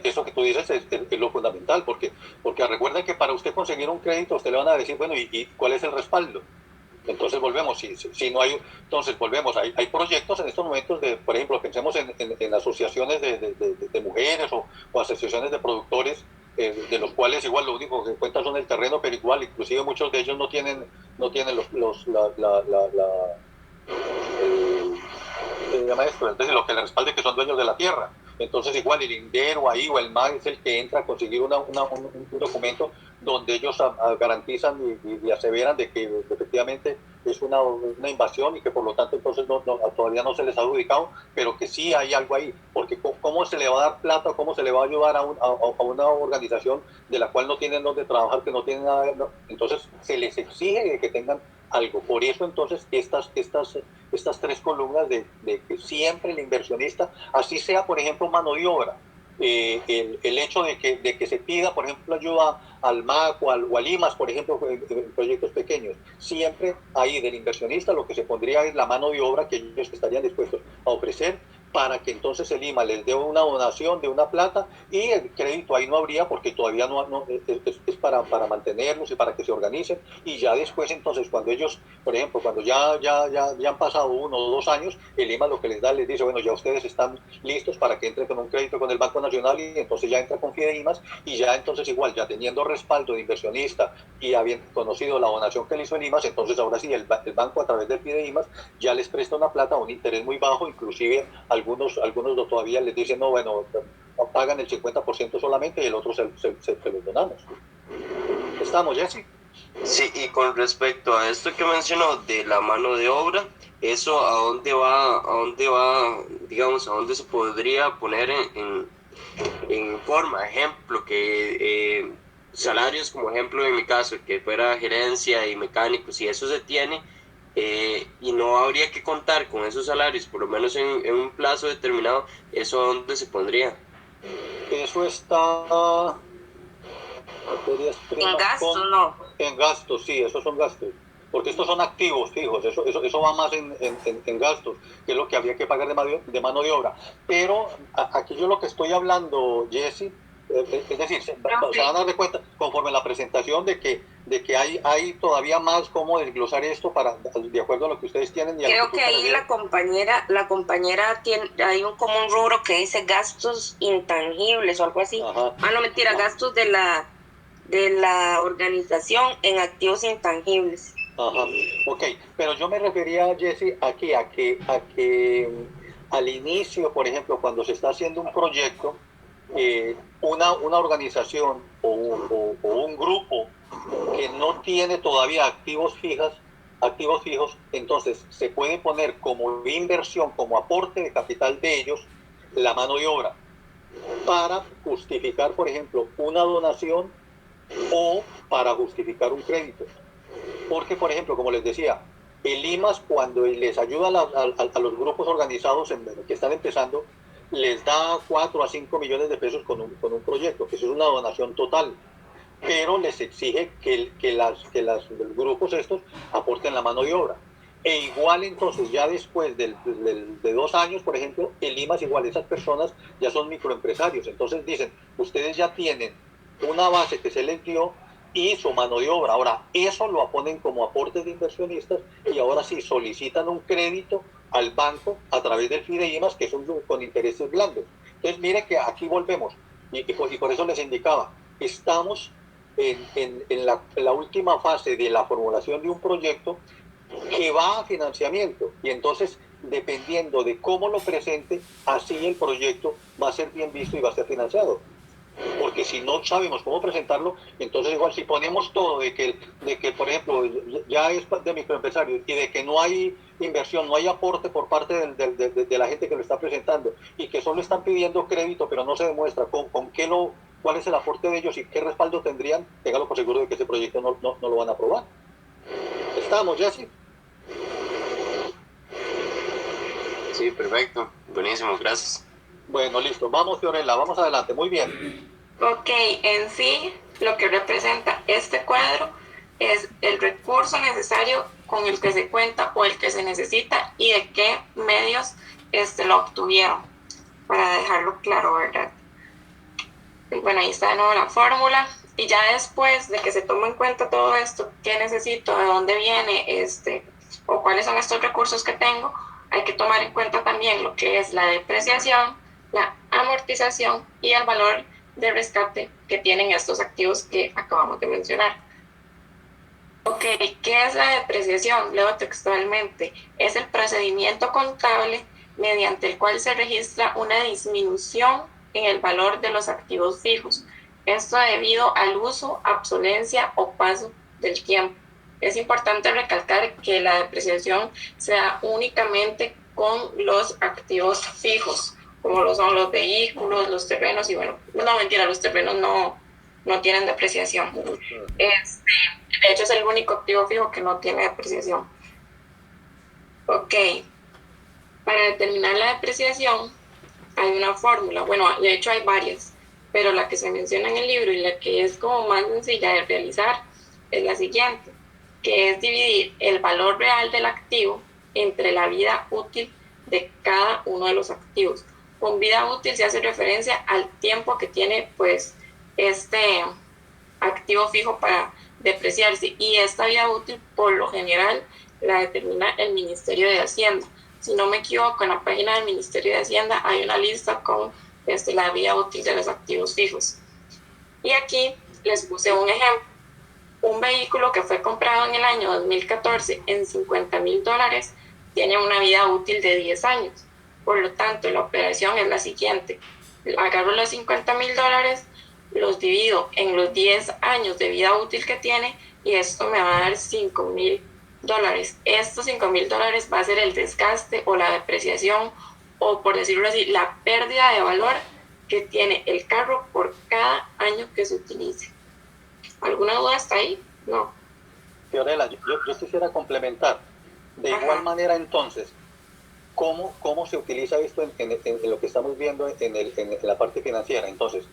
eso que tú dices es lo fundamental, porque recuerda que para usted conseguir un crédito, usted le van a decir, bueno, ¿y cuál es el respaldo? Entonces volvemos, si no hay, entonces volvemos, hay proyectos en estos momentos de, por ejemplo, pensemos en asociaciones de mujeres o asociaciones de productores, de los cuales igual lo único que cuentan son el terreno, pero igual, inclusive muchos de ellos no tienen se llama esto, entonces lo que le respalde que son dueños de la tierra. Entonces igual el INDER ahí o el MAG es el que entra a conseguir un documento donde ellos garantizan y aseveran de que efectivamente es una invasión y que por lo tanto entonces todavía no se les ha adjudicado, pero que sí hay algo ahí, porque ¿cómo se le va a dar plata o cómo se le va a ayudar a una organización de la cual no tienen donde trabajar, que no tienen nada? Entonces se les exige que tengan algo. Por eso entonces estas tres columnas de que siempre el inversionista, así sea por ejemplo mano de obra, el hecho de que se pida por ejemplo ayuda al MAC o al IMAS, por ejemplo, en proyectos pequeños, siempre ahí del inversionista lo que se pondría es la mano de obra que ellos estarían dispuestos a ofrecer para que entonces el IMA les dé una donación de una plata y el crédito ahí no habría porque todavía no es para mantenerlos y para que se organicen y ya después entonces cuando ellos, por ejemplo, cuando ya han pasado 1 o 2 años, el IMA lo que les da, les dice, bueno, ya ustedes están listos para que entren con un crédito con el Banco Nacional y entonces ya entra con Fideimas y ya entonces igual, ya teniendo respaldo de inversionista y habiendo conocido la donación que le hizo el IMAS, entonces ahora sí el banco a través del Fideimas ya les presta una plata a un interés muy bajo, inclusive algunos todavía les dicen, no, bueno, pagan el 50% solamente y el otro se los donamos. ¿Estamos, Jesse? Sí, y con respecto a esto que mencionó de la mano de obra, ¿eso a dónde va, digamos, a dónde se podría poner en forma? Ejemplo, que salarios, como ejemplo en mi caso, que fuera gerencia y mecánicos, si eso se tiene, y no habría que contar con esos salarios, por lo menos en un plazo determinado, ¿eso a dónde se pondría? Eso está... En gastos, no. En gastos, sí, esos son gastos. Porque estos son activos fijos, eso va más en gastos, que es lo que habría que pagar de mano de obra. Pero aquí yo lo que estoy hablando, Jesse, es decir, se van a dar de cuenta conforme a la presentación de que hay todavía más cómo desglosar esto de acuerdo a lo que ustedes tienen. Y creo que ahí la compañera tiene, hay como un rubro que dice gastos intangibles o algo así. Ajá. No mentira, ajá. Gastos de la de la organización en activos intangibles. Ajá, ok, pero yo me refería, Jesse, aquí a que al inicio, por ejemplo, cuando se está haciendo un proyecto, una organización o un grupo que no tiene todavía activos fijos, entonces se puede poner como inversión, como aporte de capital de ellos, la mano de obra, para justificar, por ejemplo, una donación o para justificar un crédito. Porque, por ejemplo, como les decía, el IMAS cuando les ayuda a los grupos organizados que están empezando, les da 4 a 5 millones de pesos con un proyecto, que eso es una donación total, pero les exige que los grupos estos aporten la mano de obra. E igual entonces ya después de 2 años, por ejemplo, el IMAS igual, esas personas ya son microempresarios, entonces dicen, ustedes ya tienen una base que se les dio y su mano de obra. Ahora, eso lo ponen como aportes de inversionistas y ahora sí solicitan un crédito al banco a través del Fideimas, que son con intereses blandos. Entonces, mire que aquí volvemos, y por eso les indicaba, estamos en la última fase de la formulación de un proyecto que va a financiamiento, y entonces, dependiendo de cómo lo presente, así el proyecto va a ser bien visto y va a ser financiado. Porque si no sabemos cómo presentarlo, entonces igual si ponemos todo de que por ejemplo ya es de microempresarios y de que no hay inversión, no hay aporte por parte de la gente que lo está presentando y que solo están pidiendo crédito pero no se demuestra cuál es el aporte de ellos y qué respaldo tendrían, téngalo por seguro de que ese proyecto no lo van a aprobar. ¿Estamos, Jesse? Sí, perfecto. Buenísimo, gracias. Bueno, listo. Vamos, Fiorella, vamos adelante. Muy bien. Ok, en sí lo que representa este cuadro es el recurso necesario con el que se cuenta o el que se necesita y de qué medios lo obtuvieron, para dejarlo claro, ¿verdad? Y bueno, ahí está de nuevo la fórmula. Y ya después de que se toma en cuenta todo esto, qué necesito, de dónde viene, o cuáles son estos recursos que tengo, hay que tomar en cuenta también lo que es la depreciación, la amortización y el valor de rescate que tienen estos activos que acabamos de mencionar. Ok, ¿qué es la depreciación? Leo textualmente. Es el procedimiento contable mediante el cual se registra una disminución en el valor de los activos fijos. Esto debido al uso, obsolencia o paso del tiempo. Es importante recalcar que la depreciación se da únicamente con los activos fijos, como lo son los vehículos, los terrenos, y bueno, no, mentira, los terrenos no tienen depreciación. De hecho, es el único activo fijo que no tiene depreciación. Ok, para determinar la depreciación hay una fórmula, bueno, de hecho hay varias, pero la que se menciona en el libro y la que es como más sencilla de realizar es la siguiente, que es dividir el valor real del activo entre la vida útil de cada uno de los activos. Con vida útil se hace referencia al tiempo que tiene pues este activo fijo para depreciarse, y esta vida útil por lo general la determina el Ministerio de Hacienda. Si no me equivoco, en la página del Ministerio de Hacienda hay una lista con la vida útil de los activos fijos. Y aquí les puse un ejemplo. Un vehículo que fue comprado en el año 2014 en $50,000 tiene una vida útil de 10 años. Por lo tanto, la operación es la siguiente. Agarro los $50,000, los divido en los 10 años de vida útil que tiene y esto me va a dar $5,000. Estos $5,000 va a ser el desgaste o la depreciación, o por decirlo así, la pérdida de valor que tiene el carro por cada año que se utilice. ¿Alguna duda hasta ahí? No. Fiorella, yo quisiera complementar. De igual manera, entonces, ¿cómo se utiliza esto en lo que estamos viendo en la parte financiera? Entonces,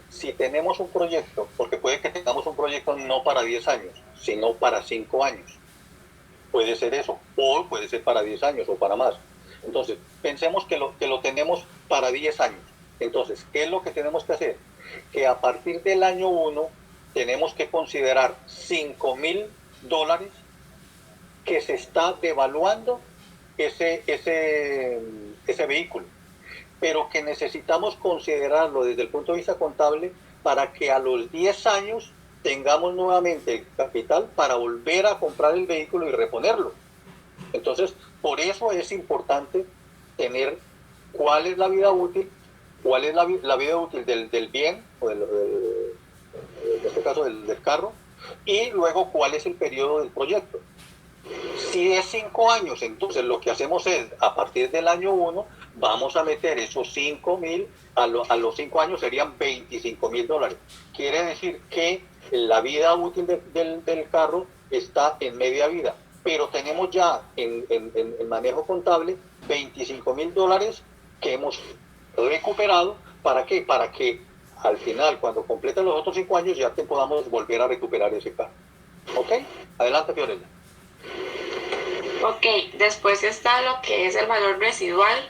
si tenemos un proyecto, porque puede que tengamos un proyecto no para 10 años, sino para 5 años. Puede ser eso, o puede ser para 10 años o para más. Entonces, pensemos que lo tenemos para 10 años. Entonces, ¿qué es lo que tenemos que hacer? Que a partir del año 1 tenemos que considerar $5,000 que se está devaluando ese vehículo, pero que necesitamos considerarlo desde el punto de vista contable para que a los 10 años tengamos nuevamente el capital para volver a comprar el vehículo y reponerlo. Entonces, por eso es importante tener cuál es la vida útil, cuál es la vida útil del bien, o en este caso del carro, y luego cuál es el periodo del proyecto. Si es 5 años, entonces lo que hacemos es, a partir del año 1, vamos a meter esos 5.000, a los 5 años serían $25.000. Quiere decir que la vida útil del carro está en media vida, pero tenemos ya en manejo contable $25.000 que hemos recuperado. ¿Para qué? Para que al final, cuando completen los otros 5 años, ya te podamos volver a recuperar ese carro. ¿Ok? Adelante, Fiorella. Ok, después está lo que es el valor residual,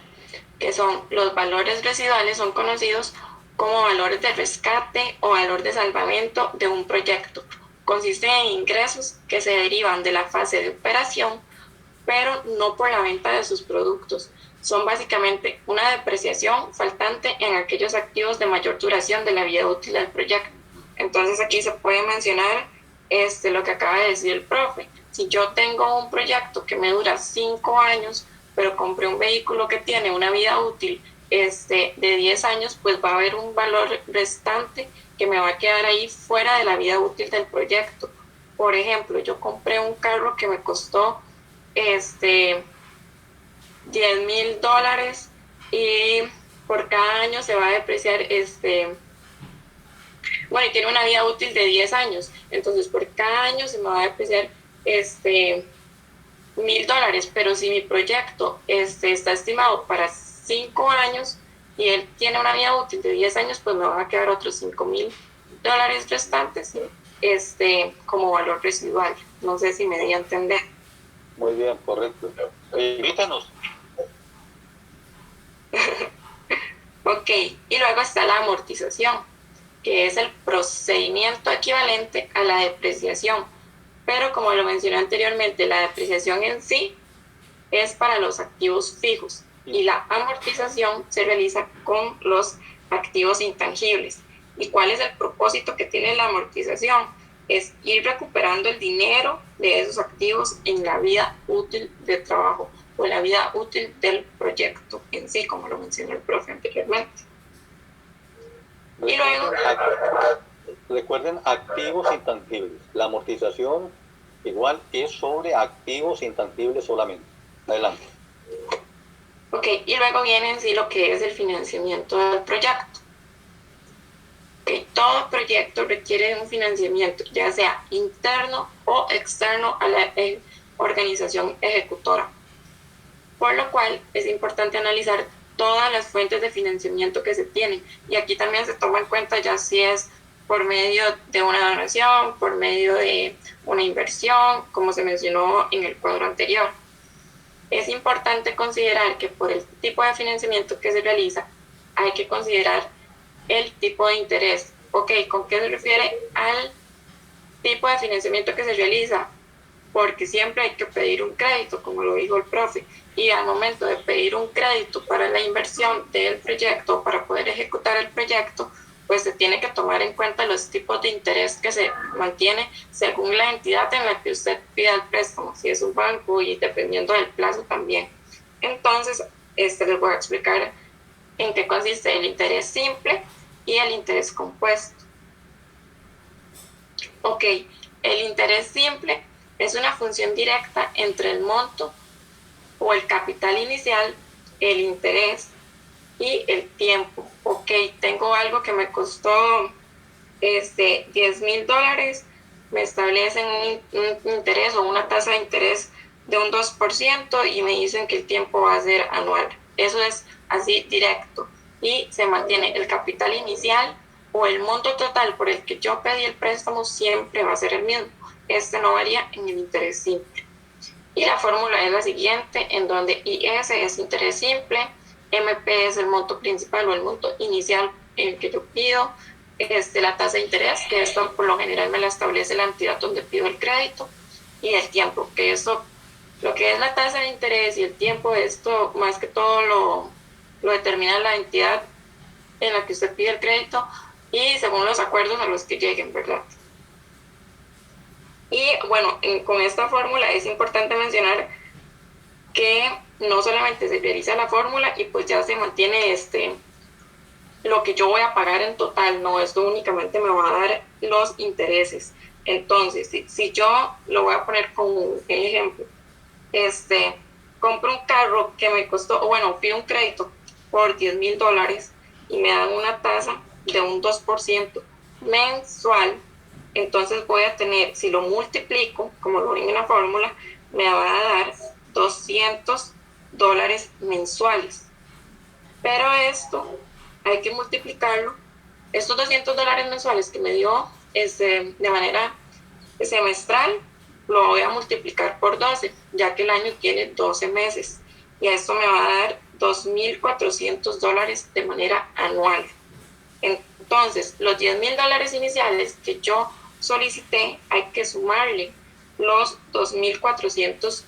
que son los valores residuales, son conocidos como valores de rescate o valor de salvamento de un proyecto. Consisten en ingresos que se derivan de la fase de operación, pero no por la venta de sus productos. Son básicamente una depreciación faltante en aquellos activos de mayor duración de la vida útil del proyecto. Entonces aquí se puede mencionar lo que acaba de decir el profe. Si yo tengo un proyecto que me dura 5 años, pero compré un vehículo que tiene una vida útil de 10 años, pues va a haber un valor restante que me va a quedar ahí fuera de la vida útil del proyecto. Por ejemplo, yo compré un carro que me costó $10.000 y por cada año se va a depreciar bueno, y tiene una vida útil de 10 años, entonces por cada año se me va a depreciar $1.000, pero si mi proyecto está estimado para 5 años y él tiene una vida útil de 10 años, pues me van a quedar otros $5.000 restantes como valor residual. No sé si me di a entender. Muy bien, correcto. Invítanos. Ok, y luego está la amortización, que es el procedimiento equivalente a la depreciación, pero como lo mencioné anteriormente, la depreciación en sí es para los activos fijos y la amortización se realiza con los activos intangibles. ¿Y cuál es el propósito que tiene la amortización? Es ir recuperando el dinero de esos activos en la vida útil de trabajo o en la vida útil del proyecto en sí, como lo mencionó el profe anteriormente. Y luego... Recuerden, activos intangibles. La amortización igual es sobre activos intangibles solamente. Adelante. Ok, y luego viene en sí lo que es el financiamiento del proyecto. Okay, todo proyecto requiere un financiamiento, ya sea interno o externo a la organización ejecutora. Por lo cual es importante analizar todas las fuentes de financiamiento que se tienen. Y aquí también se toma en cuenta ya si es por medio de una donación, por medio de una inversión, como se mencionó en el cuadro anterior. Es importante considerar que por el tipo de financiamiento que se realiza, hay que considerar el tipo de interés. Ok, ¿con qué se refiere al tipo de financiamiento que se realiza? Porque siempre hay que pedir un crédito, como lo dijo el profe, y al momento de pedir un crédito para la inversión del proyecto, para poder ejecutar el proyecto, pues se tiene que tomar en cuenta los tipos de interés que se mantiene según la entidad en la que usted pida el préstamo, si es un banco y dependiendo del plazo también. Entonces, les voy a explicar en qué consiste el interés simple y el interés compuesto. Ok, el interés simple es una función directa entre el monto o el capital inicial, el interés y el tiempo. Ok, tengo algo que me costó $10.000, me establecen un interés o una tasa de interés de un 2% y me dicen que el tiempo va a ser anual. Eso es así directo y se mantiene el capital inicial o el monto total por el que yo pedí el préstamo siempre va a ser el mismo. No varía en el interés simple. Y la fórmula es la siguiente, en donde IS es interés simple, MP es el monto principal o el monto inicial en el que yo pido, la tasa de interés, que esto por lo general me la establece la entidad donde pido el crédito, y el tiempo, que esto, lo que es la tasa de interés y el tiempo, esto más que todo lo determina la entidad en la que usted pide el crédito y según los acuerdos a los que lleguen, ¿verdad? Y bueno, con esta fórmula es importante mencionar que no solamente se realiza la fórmula y pues ya se mantiene lo que yo voy a pagar en total, no, esto únicamente me va a dar los intereses. Entonces, si yo lo voy a poner como un ejemplo, compro un carro que me costó, o bueno, pido un crédito por $10,000 y me dan una tasa de un 2% mensual, entonces voy a tener, si lo multiplico, como lo ven en la fórmula, me va a dar $200 mensuales. Pero esto hay que multiplicarlo. Estos $200 mensuales que me dio de manera semestral, lo voy a multiplicar por 12, ya que el año tiene 12 meses. Y esto me va a dar $2,400 de manera anual. Entonces, los $10,000 iniciales que yo solicité, hay que sumarle los $2,400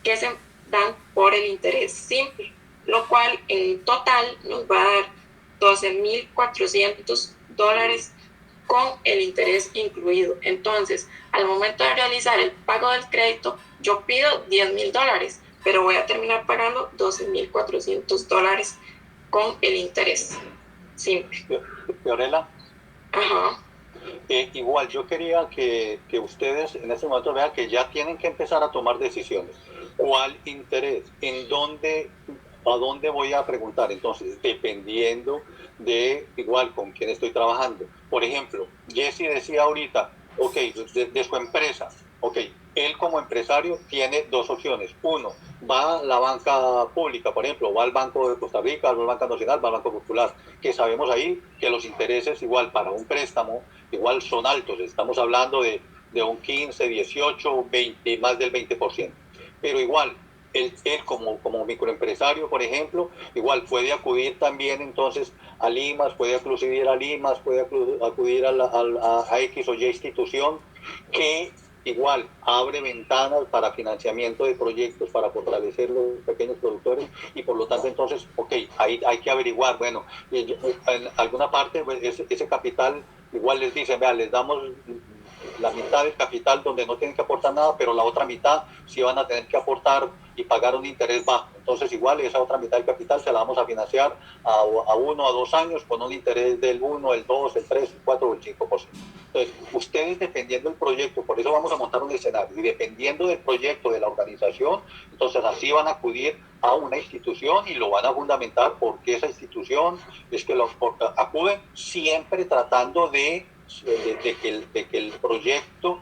que se dan por el interés simple, lo cual en total nos va a dar $12,400 con el interés incluido. Entonces, al momento de realizar el pago del crédito, yo pido $10,000, pero voy a terminar pagando $12,400 con el interés simple. Fiorella, Ajá. igual yo quería que ustedes en este momento vean que ya tienen que empezar a tomar decisiones. ¿Cuál interés? ¿En dónde? ¿A dónde voy a preguntar? Entonces, dependiendo de igual con quién estoy trabajando. Por ejemplo, Jesse decía ahorita, ok, de su empresa, ok, él como empresario tiene dos opciones. Uno, va a la banca pública, por ejemplo, va al Banco de Costa Rica, va al Banco Nacional, va al Banco Popular, que sabemos ahí que los intereses igual para un préstamo, igual son altos, estamos hablando de un 15, 18, 20, más del 20%. Pero igual, él como microempresario, por ejemplo, igual puede acudir también entonces a Limas, puede acudir a Limas, puede acudir a X o Y institución que igual abre ventanas para financiamiento de proyectos, para fortalecer los pequeños productores y por lo tanto entonces, ok, hay que averiguar, bueno, en alguna parte pues, ese capital igual les dicen, vea, les damos la mitad del capital donde no tienen que aportar nada, pero la otra mitad sí van a tener que aportar y pagar un interés bajo. Entonces igual esa otra mitad del capital se la vamos a financiar a 1 a 2 años con un interés del 1, el 2, el 3, el 4 o el 5%. Entonces, ustedes dependiendo del proyecto, por eso vamos a montar un escenario, y dependiendo del proyecto de la organización, entonces así van a acudir a una institución y lo van a fundamentar porque esa institución es que los acuden siempre tratando de que el proyecto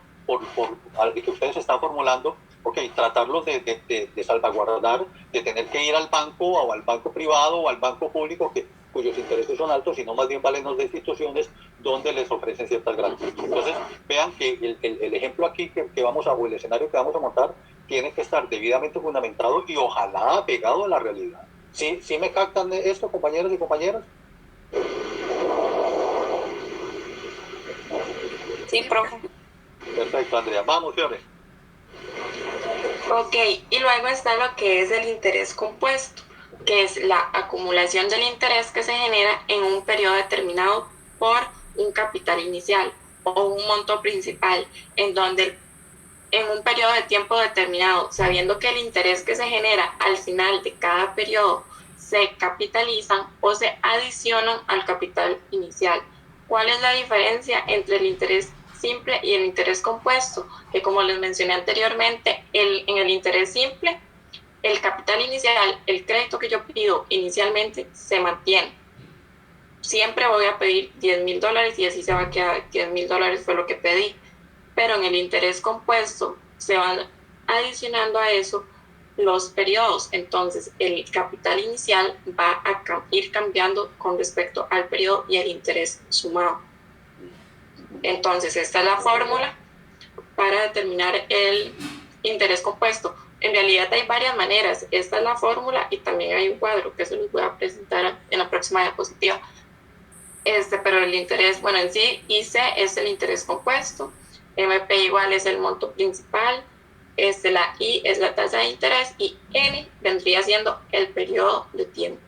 al que ustedes están formulando, ok, tratarlos de salvaguardar, de tener que ir al banco o al banco privado o al banco público cuyos intereses son altos, sino más bien valen de instituciones donde les ofrecen ciertas garantías. Entonces, vean que el ejemplo aquí que vamos a, o el escenario que vamos a montar, tiene que estar debidamente fundamentado y ojalá pegado a la realidad. ¿Sí, sí me captan esto, compañeros y compañeras? Sí, profe. Perfecto, Andrea. Vamos, Fiore. Ok, y luego está lo que es el interés compuesto, que es la acumulación del interés que se genera en un periodo determinado por un capital inicial o un monto principal, en donde en un periodo de tiempo determinado, sabiendo que el interés que se genera al final de cada periodo se capitalizan o se adicionan al capital inicial. ¿Cuál es la diferencia entre el interés simple y el interés compuesto? Que como les mencioné anteriormente, en el interés simple, el capital inicial, el crédito que yo pido inicialmente se mantiene. Siempre voy a pedir $10,000 y así se va a quedar. $10,000 fue lo que pedí. Pero en el interés compuesto se van adicionando a eso los periodos. Entonces, el capital inicial va a ir cambiando con respecto al periodo y el interés sumado. Entonces, esta es la fórmula para determinar el interés compuesto. En realidad hay varias maneras. Esta es la fórmula y también hay un cuadro que se los voy a presentar en la próxima diapositiva. Pero el interés, bueno, en sí, IC es el interés compuesto, MP igual es el monto principal, la I es la tasa de interés y N vendría siendo el periodo de tiempo.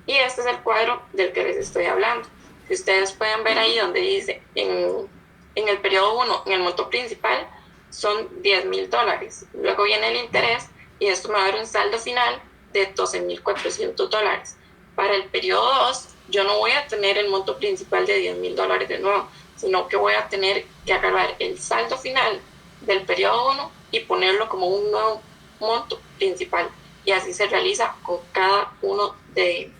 Y este es el cuadro del que les estoy hablando. Si ustedes pueden ver ahí donde dice en En el periodo 1, en el monto principal, son $10,000. Luego viene el interés y esto me va a dar un saldo final de $12,400. Para el periodo 2, yo no voy a tener el monto principal de $10,000 de nuevo, sino que voy a tener que agarrar el saldo final del periodo 1 y ponerlo como un nuevo monto principal. Y así se realiza con cada uno de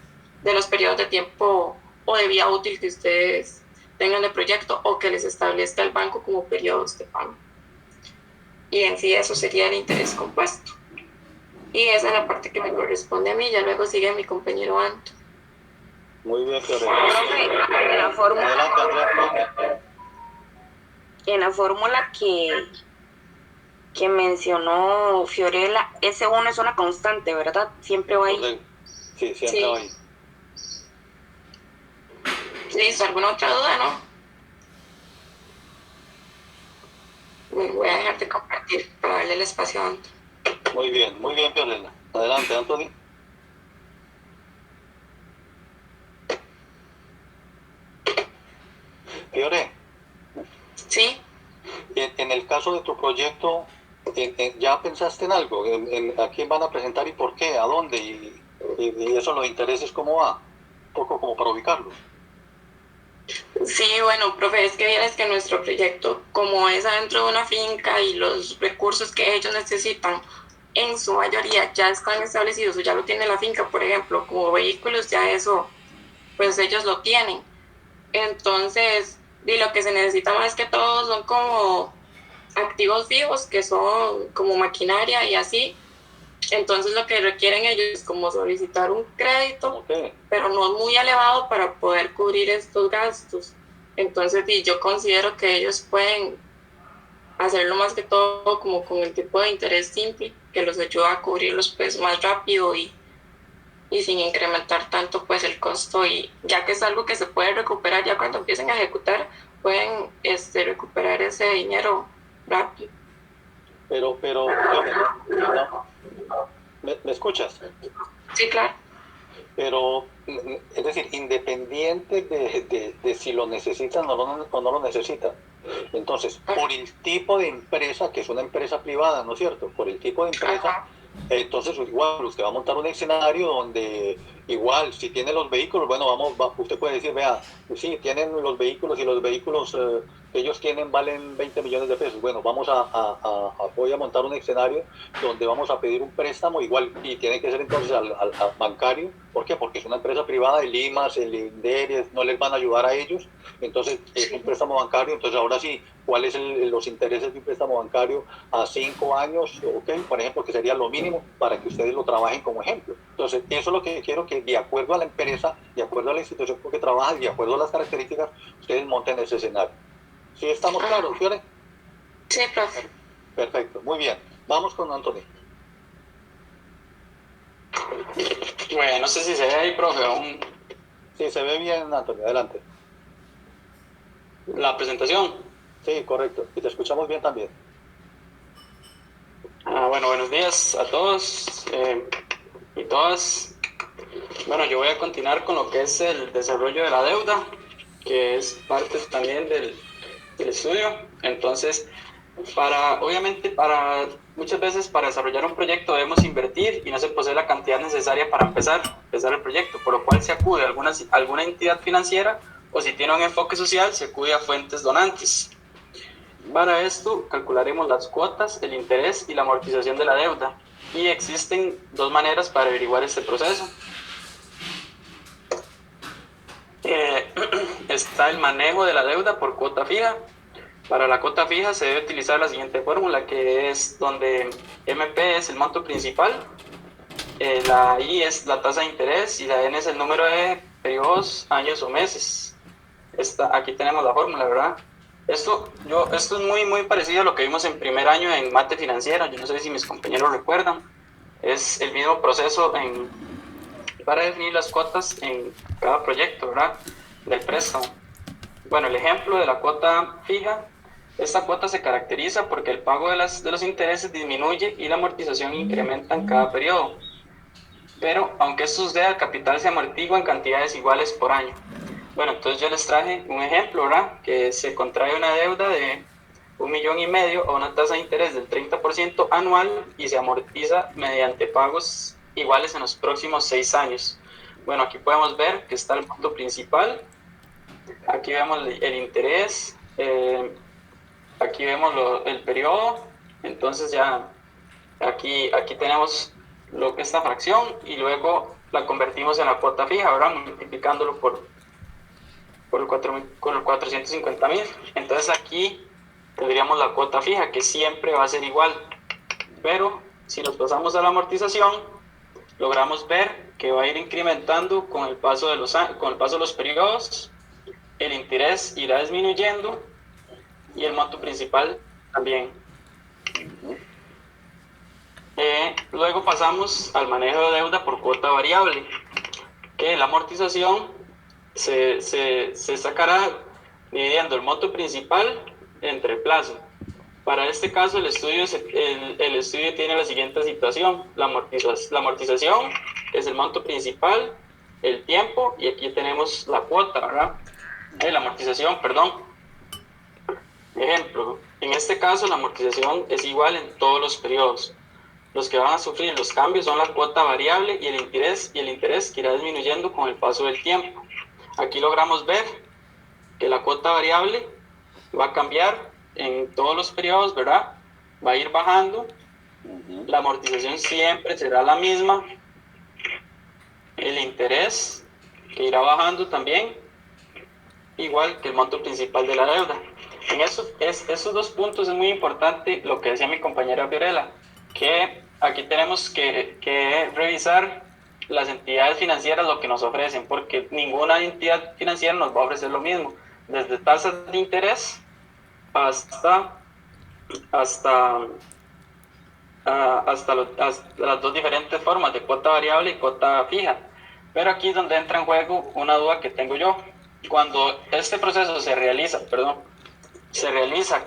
los periodos de tiempo o de vida útil que ustedes tengan de proyecto o que les establezca el banco como periodos de pago. Y en sí eso sería el interés compuesto. Y esa es la parte que me corresponde a mí, ya luego sigue mi compañero Anto. Muy bien, Profe, en la fórmula que mencionó Fiorella, ese 1 es una constante, ¿verdad? Siempre va ahí. Sí, siempre va ahí. ¿Listo? ¿Alguna otra duda, no? Voy a dejar de compartir para darle el espacio a Anto. Muy bien, Fiorella. Adelante, Anthony. Fiore. Sí. En el caso de tu proyecto, ¿ya pensaste en algo? ¿A quién van a presentar y por qué? ¿A dónde? Y eso, los intereses, ¿cómo va? Un poco como para ubicarlo. Sí, bueno, profe, es que vieras que nuestro proyecto, como es adentro de una finca y los recursos que ellos necesitan, en su mayoría ya están establecidos o ya lo tiene la finca, por ejemplo, como vehículos, ya eso, pues ellos lo tienen. Entonces, y lo que se necesita más que todo son como activos fijos, que son como maquinaria y así. Entonces lo que requieren ellos es como solicitar un crédito, pero no muy elevado para poder cubrir estos gastos. Entonces yo considero que ellos pueden hacerlo más que todo como con el tipo de interés simple, que los ayuda a cubrirlos pues más rápido y sin incrementar tanto pues el costo, y ya que es algo que se puede recuperar, ya cuando empiecen a ejecutar pueden recuperar ese dinero rápido. Pero, no, ¿me escuchas? Sí, claro. Pero, es decir, independiente de si lo necesitan o no lo necesitan. Entonces, por el tipo de empresa, que es una empresa privada, ¿no es cierto? Por el tipo de empresa, entonces igual usted va a montar un escenario donde igual si tiene los vehículos, bueno, usted puede decir, vea, sí, tienen los vehículos y los vehículos que ellos tienen valen 20 millones de pesos. Bueno, voy a montar un escenario donde vamos a pedir un préstamo igual y tiene que ser entonces al bancario. ¿Por qué? Porque es una empresa privada, el IMAS, el INDER, no les van a ayudar a ellos. Entonces es un préstamo bancario. Entonces ahora sí, ¿cuáles son los intereses de un préstamo bancario a 5 años? Okay, por ejemplo, que sería lo mínimo para que ustedes lo trabajen como ejemplo. Entonces eso es lo que quiero, que de acuerdo a la empresa, de acuerdo a la institución con que trabajan, de acuerdo a las características, ustedes monten ese escenario. ¿Sí estamos claros, Fiore? Sí, profe. Perfecto, muy bien. Vamos con Anthony. Bueno, no sé si se ve ahí, profe, aún. Sí, se ve bien, Anthony, adelante. La presentación. Sí, correcto, y te escuchamos bien también. Bueno, buenos días a todos y todas. Bueno, yo voy a continuar con lo que es el desarrollo de la deuda, que es parte también del estudio. Entonces, obviamente, muchas veces para desarrollar un proyecto debemos invertir y no se posee la cantidad necesaria para empezar el proyecto, por lo cual se acude a alguna entidad financiera, o si tiene un enfoque social, se acude a fuentes donantes. Para esto calcularemos las cuotas, el interés y la amortización de la deuda, y existen dos maneras para averiguar este proceso. Está el manejo de la deuda por cuota fija. Para la cuota fija se debe utilizar la siguiente fórmula, que es donde MP es el monto principal, la I es la tasa de interés y la N es el número de periodos, años o meses. Aquí tenemos la fórmula, ¿verdad? Esto es muy parecido a lo que vimos en primer año en mate financiera. Yo no sé si mis compañeros recuerdan. Es el mismo proceso para definir las cuotas en cada proyecto, ¿verdad? Del préstamo. Bueno, el ejemplo de la cuota fija. Esta cuota se caracteriza porque el pago de los intereses disminuye y la amortización incrementa en cada periodo. Pero aunque esto suceda, el capital se amortigua en cantidades iguales por año. Bueno, entonces yo les traje un ejemplo, ¿verdad? Que se contrae una deuda de 1,5 millones a una tasa de interés del 30% anual y se amortiza mediante pagos iguales en los próximos 6 años. Bueno, aquí podemos ver que está el monto principal, aquí vemos el interés, aquí vemos el periodo, entonces ya aquí tenemos esta fracción y luego la convertimos en la cuota fija, ¿verdad? Multiplicándolo por el 450,000. Entonces aquí tendríamos la cuota fija, que siempre va a ser igual. Pero si nos pasamos a la amortización, logramos ver que va a ir incrementando con el paso de los periodos, el interés irá disminuyendo y el monto principal también. Luego pasamos al manejo de deuda por cuota variable, que la amortización se sacará dividiendo el monto principal entre el plazo. Para este caso, el estudio tiene la siguiente situación. La amortización es el monto principal, el tiempo, y aquí tenemos la cuota, ¿verdad? La amortización, perdón. Ejemplo, en este caso la amortización es igual en todos los periodos. Los que van a sufrir los cambios son la cuota variable y el interés que irá disminuyendo con el paso del tiempo. Aquí logramos ver que la cuota variable va a cambiar en todos los periodos, ¿verdad? Va a ir bajando. La amortización siempre será la misma. El interés que irá bajando también, igual que el monto principal de la deuda. En esos dos puntos es muy importante lo que decía mi compañera Fiorella, que aquí tenemos que revisar las entidades financieras lo que nos ofrecen, porque ninguna entidad financiera nos va a ofrecer lo mismo, desde tasas de interés hasta las dos diferentes formas de cuota variable y cuota fija. Pero aquí es donde entra en juego una duda que tengo yo. Cuando este proceso se realiza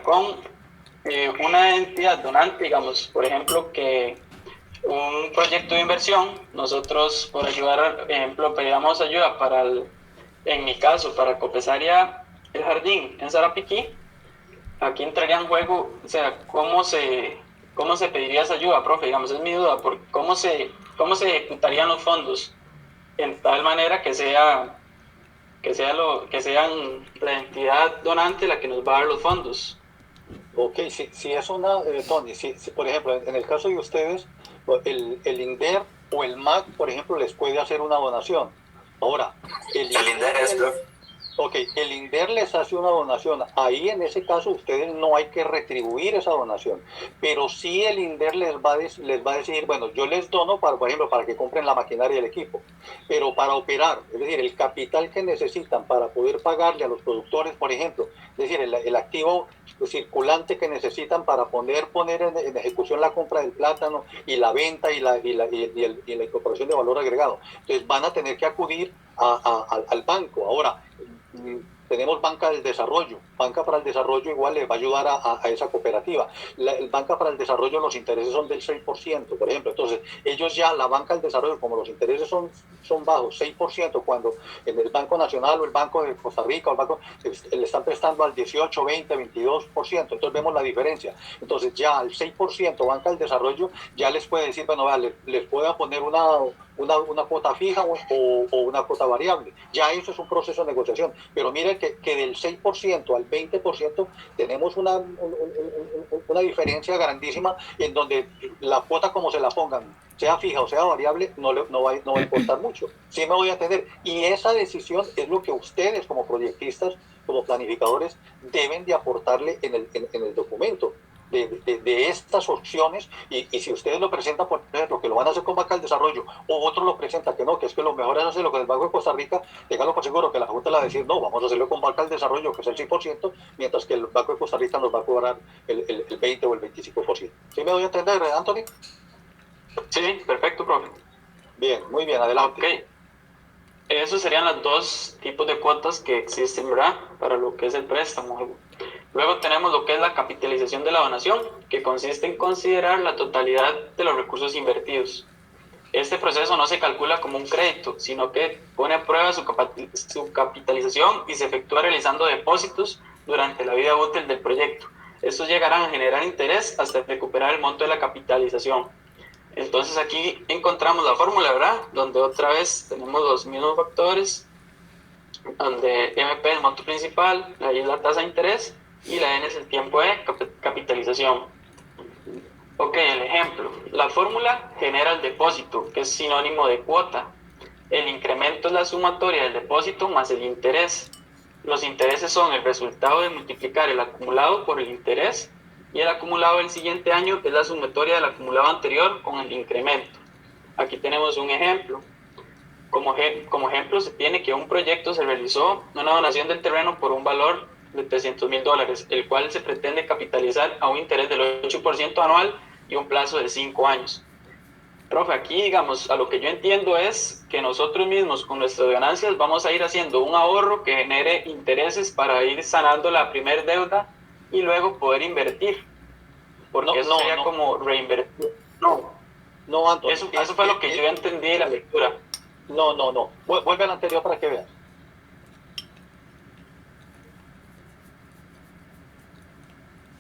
con una entidad donante, digamos, por ejemplo, que un proyecto de inversión, nosotros por ayudar, por ejemplo, pedíamos ayuda en mi caso, para Copesaria El Jardín en Sarapiquí. Aquí entraría en juego, o sea, ¿cómo se pediría esa ayuda, profe? Digamos, es mi duda, ¿cómo se ejecutarían los fondos en tal manera que sean la entidad donante la que nos va a dar los fondos? Ok, si es una, Tony, si, por ejemplo, en el caso de ustedes, el INDER o el MAC, por ejemplo, les puede hacer una donación. Ahora, el INDER es, ok, el INDER les hace una donación. Ahí, en ese caso, ustedes no hay que retribuir esa donación. Pero sí el INDER les va a decir, bueno, yo les dono, por ejemplo, para que compren la maquinaria y el equipo. Pero para operar, es decir, el capital que necesitan para poder pagarle a los productores, por ejemplo, es decir, el activo circulante que necesitan para poder poner en ejecución la compra del plátano y la venta y la incorporación de valor agregado. Entonces van a tener que acudir al banco. Ahora, tenemos Banca del Desarrollo. Banca para el Desarrollo igual le va a ayudar a esa cooperativa. El Banca para el Desarrollo, los intereses son del 6%, por ejemplo. Entonces, ellos ya, la Banca del Desarrollo, como los intereses son bajos, 6%, cuando en el Banco Nacional o el Banco de Costa Rica o el banco le están prestando al 18, 20, 22%. Entonces, vemos la diferencia. Entonces, ya al 6% Banca del Desarrollo ya les puede decir, bueno, les pueda poner una cuota fija o una cuota variable. Ya eso es un proceso de negociación. Pero miren que del 6% al 20% tenemos una diferencia grandísima, en donde la cuota, como se la pongan, sea fija o sea variable, no va a importar mucho. Sí me voy a tener. Y esa decisión es lo que ustedes, como proyectistas, como planificadores, deben de aportarle en el documento. De estas opciones, y si ustedes lo presentan, por ejemplo, que lo van a hacer con Banca del Desarrollo, o otro lo presenta que no, que es que lo mejor es hacerlo con el Banco de Costa Rica, ténganlo por seguro que la Junta le va a decir, no, vamos a hacerlo con Banca del Desarrollo, que es el 6%, mientras que el Banco de Costa Rica nos va a cobrar el 20 o el 25%. ¿Sí me doy a entender, Anthony? Sí, perfecto, profe. Bien, muy bien, adelante. Ok. Esos serían los dos tipos de cuotas que existen, ¿verdad? Para lo que es el préstamo. Luego tenemos lo que es la capitalización de la donación, que consiste en considerar la totalidad de los recursos invertidos. Este proceso no se calcula como un crédito, sino que pone a prueba su capitalización y se efectúa realizando depósitos durante la vida útil del proyecto. Estos llegarán a generar interés hasta recuperar el monto de la capitalización. Entonces aquí encontramos la fórmula, ¿verdad? Donde otra vez tenemos los mismos factores, donde MP es el monto principal, la I es la tasa de interés y la N es el tiempo de capitalización. Ok, el ejemplo. La fórmula genera el depósito, que es sinónimo de cuota. El incremento es la sumatoria del depósito más el interés. Los intereses son el resultado de multiplicar el acumulado por el interés y el acumulado del siguiente año es la sumatoria del acumulado anterior con el incremento. Aquí tenemos un ejemplo. Como ejemplo se tiene que un proyecto se realizó una donación del terreno por un valor de $300,000, el cual se pretende capitalizar a un interés del 8% anual y un plazo de 5 años. Profe, aquí, digamos, a lo que yo entiendo es que nosotros mismos con nuestras ganancias vamos a ir haciendo un ahorro que genere intereses para ir sanando la primer deuda y luego poder invertir. Porque eso sería como reinvertir. No, Antonio. Eso fue lo que yo entendí de la lectura. No. Vuelve al anterior para que veas.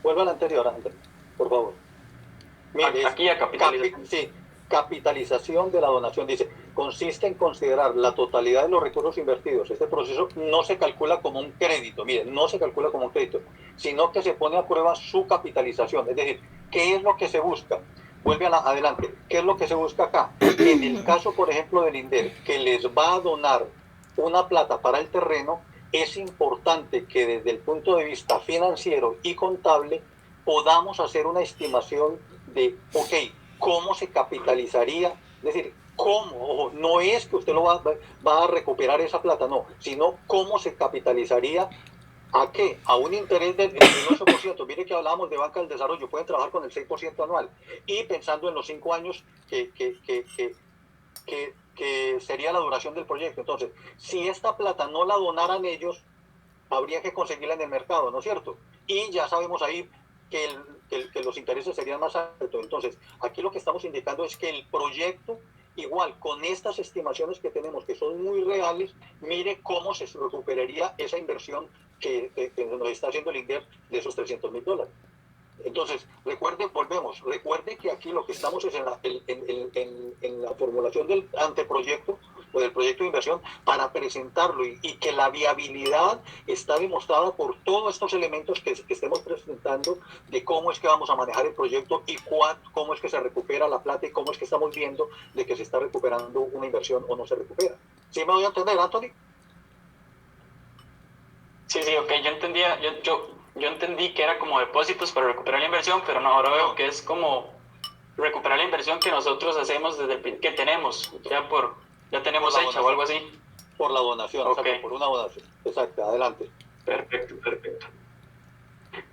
Vuelve al anterior, Andrés, por favor. Mire, aquí a capitalización. Sí, capitalización de la donación. Dice, consiste en considerar la totalidad de los recursos invertidos. Este proceso no se calcula como un crédito, mire, no se calcula como un crédito, sino que se pone a prueba su capitalización. Es decir, ¿qué es lo que se busca? Vuelve adelante. ¿Qué es lo que se busca acá? En el caso, por ejemplo, del INDER, que les va a donar una plata para el terreno, es importante que desde el punto de vista financiero y contable podamos hacer una estimación de, ok, ¿cómo se capitalizaría? Es decir, ¿cómo? No es que usted va a recuperar esa plata, no, sino cómo se capitalizaría. ¿A qué? A un interés del 8%. Mire que hablábamos de banca del desarrollo, pueden trabajar con el 6% anual. Y pensando en los 5 años que sería la duración del proyecto. Entonces, si esta plata no la donaran ellos, habría que conseguirla en el mercado, ¿no es cierto? Y ya sabemos ahí que los intereses serían más altos. Entonces, aquí lo que estamos indicando es que el proyecto, igual con estas estimaciones que tenemos, que son muy reales, mire cómo se recuperaría esa inversión que nos está haciendo el INDER de esos $300,000. Entonces, recuerde que aquí lo que estamos es en la formulación del anteproyecto o del proyecto de inversión para presentarlo y que la viabilidad está demostrada por todos estos elementos que estemos presentando de cómo es que vamos a manejar el proyecto y cómo es que se recupera la plata y cómo es que estamos viendo de que se está recuperando una inversión o no se recupera. ¿Sí me voy a entender, Anthony? Sí, ok, yo entendí que era como depósitos para recuperar la inversión, pero no, ahora veo que es como recuperar la inversión que nosotros hacemos que tenemos, ya tenemos hecha o algo así. Por la donación, okay. Exacto, por una donación. Exacto, adelante. Perfecto.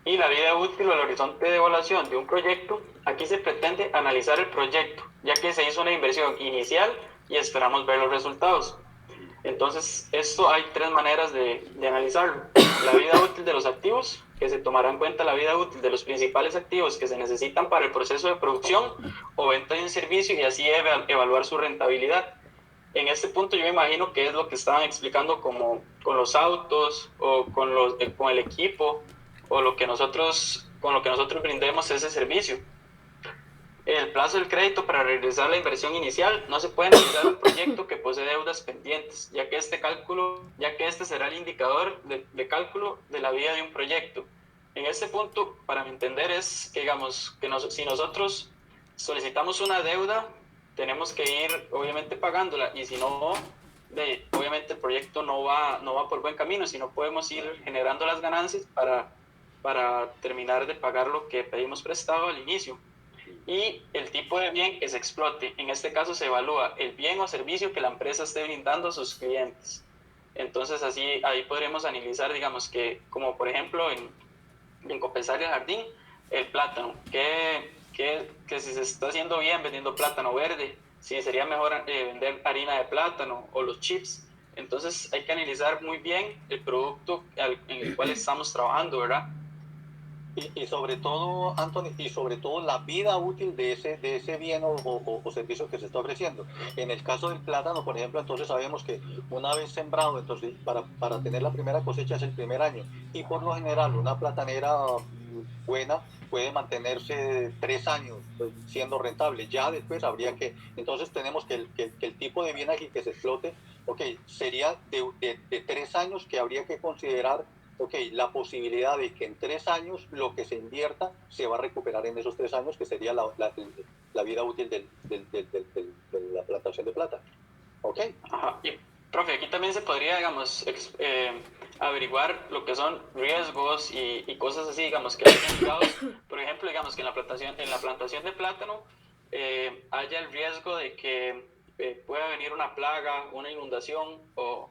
Y la vida útil o el horizonte de evaluación de un proyecto, aquí se pretende analizar el proyecto, ya que se hizo una inversión inicial y esperamos ver los resultados. Entonces, esto hay 3 maneras de analizarlo. La vida útil de los activos, que se tomará en cuenta la vida útil de los principales activos que se necesitan para el proceso de producción o venta de un servicio y así evaluar su rentabilidad. En este punto yo me imagino que es lo que estaban explicando como con los autos o con el equipo o con lo que nosotros brindemos ese servicio. El plazo del crédito para regresar la inversión inicial no se puede analizar un proyecto que posee deudas pendientes, ya que este será el indicador de cálculo de la vida de un proyecto. En este punto, para mi entender, es que digamos que si nosotros solicitamos una deuda, tenemos que ir obviamente pagándola, y si no, obviamente el proyecto no va por buen camino, sino podemos ir generando las ganancias para terminar de pagar lo que pedimos prestado al inicio. Y el tipo de bien que se explote. En este caso se evalúa el bien o servicio que la empresa esté brindando a sus clientes. Entonces ahí podremos analizar, digamos, que como por ejemplo en Copensaria el Jardín, el plátano, que si se está haciendo bien vendiendo plátano verde, si sería mejor vender harina de plátano o los chips. Entonces hay que analizar muy bien el producto en el cual estamos trabajando, ¿verdad? Y sobre todo, Anthony, y sobre todo la vida útil de ese bien o servicio que se está ofreciendo. En el caso del plátano, por ejemplo, entonces sabemos que una vez sembrado, entonces para tener la primera cosecha es el primer año. Y por lo general, una platanera buena puede mantenerse 3 años siendo rentable. Ya después habría que, entonces tenemos que el tipo de bien aquí que se explote, ok, sería de 3 años que habría que considerar, ok, la posibilidad de que en 3 años lo que se invierta se va a recuperar en esos 3 años, que sería la vida útil de la plantación de plata. ¿Ok? Ajá. Y, profe, aquí también se podría, digamos, averiguar lo que son riesgos y cosas así, digamos, que hayan implicados. Por ejemplo, digamos que en la plantación de plátano haya el riesgo de que pueda venir una plaga, una inundación o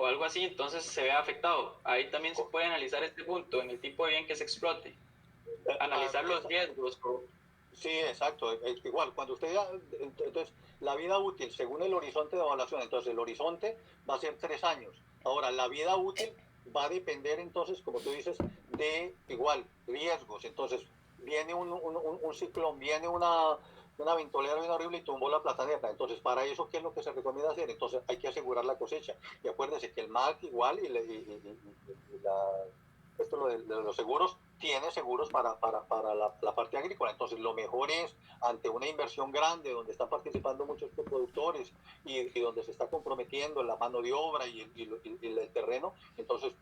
algo así, entonces se vea afectado. Ahí también se puede analizar este punto en el tipo de bien que se explote. Analizar los riesgos. Sí, exacto. Es igual, cuando usted ya, entonces, la vida útil, según el horizonte de evaluación, entonces el horizonte va a ser 3 años. Ahora, la vida útil va a depender, entonces, como tú dices, de igual, riesgos. Entonces, viene un ciclón, viene una ventolera bien horrible y tumbó la plataneta. Entonces, para eso, ¿qué es lo que se recomienda hacer? Entonces, hay que asegurar la cosecha. Y acuérdense que el MAC igual y esto de los seguros, tiene seguros para la parte agrícola. Entonces, lo mejor es, ante una inversión grande donde están participando muchos productores y donde se está comprometiendo la mano de obra y el terreno, entonces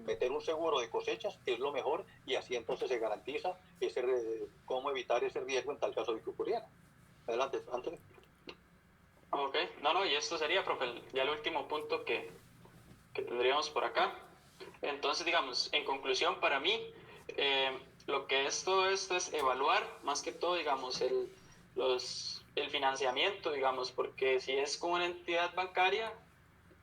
meter un seguro de cosechas es lo mejor y así entonces se garantiza cómo evitar ese riesgo en tal caso de que ocurriera. Adelante, Anthony. Ok, no, no, y esto sería, profe, ya el último punto que tendríamos por acá. Entonces, digamos, en conclusión, para mí, lo que es todo esto es evaluar más que todo, digamos, el financiamiento, digamos, porque si es con una entidad bancaria,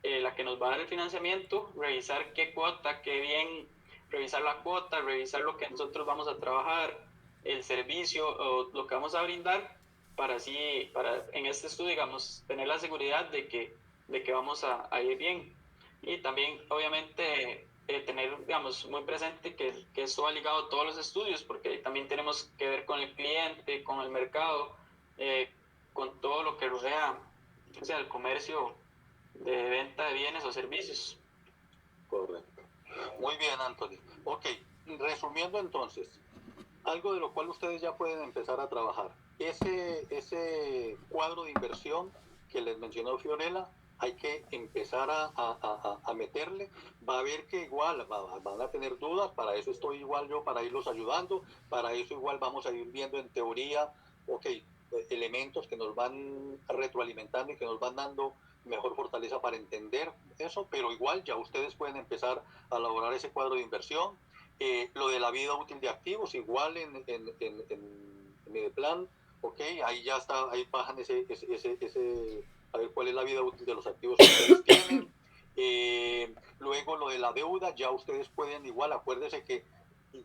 la que nos va a dar el financiamiento, revisar qué cuota, qué bien, revisar la cuota, revisar lo que nosotros vamos a trabajar, el servicio o lo que vamos a brindar, para así, para en este estudio, digamos, tener la seguridad de que vamos a ir bien. Y también, obviamente, tener, digamos, muy presente que esto va ligado a todos los estudios, porque también tenemos que ver con el cliente, con el mercado, con todo lo que rodea, o sea, el comercio de venta de bienes o servicios. Correcto. Muy bien, Anthony. Ok, resumiendo entonces, algo de lo cual ustedes ya pueden empezar a trabajar. Ese cuadro de inversión que les mencionó Fiorella, hay que empezar a meterle. Va a haber que igual van a tener dudas, para eso estoy igual yo, para irlos ayudando, para eso igual vamos a ir viendo en teoría, ok, elementos que nos van retroalimentando y que nos van dando mejor fortaleza para entender eso, pero igual ya ustedes pueden empezar a elaborar ese cuadro de inversión. Lo de la vida útil de activos, igual en Medeplan, ok, ahí ya está, ahí bajan a ver cuál es la vida útil de los activos que ustedes tienen. Luego lo de la deuda, ya ustedes pueden igual, acuérdense que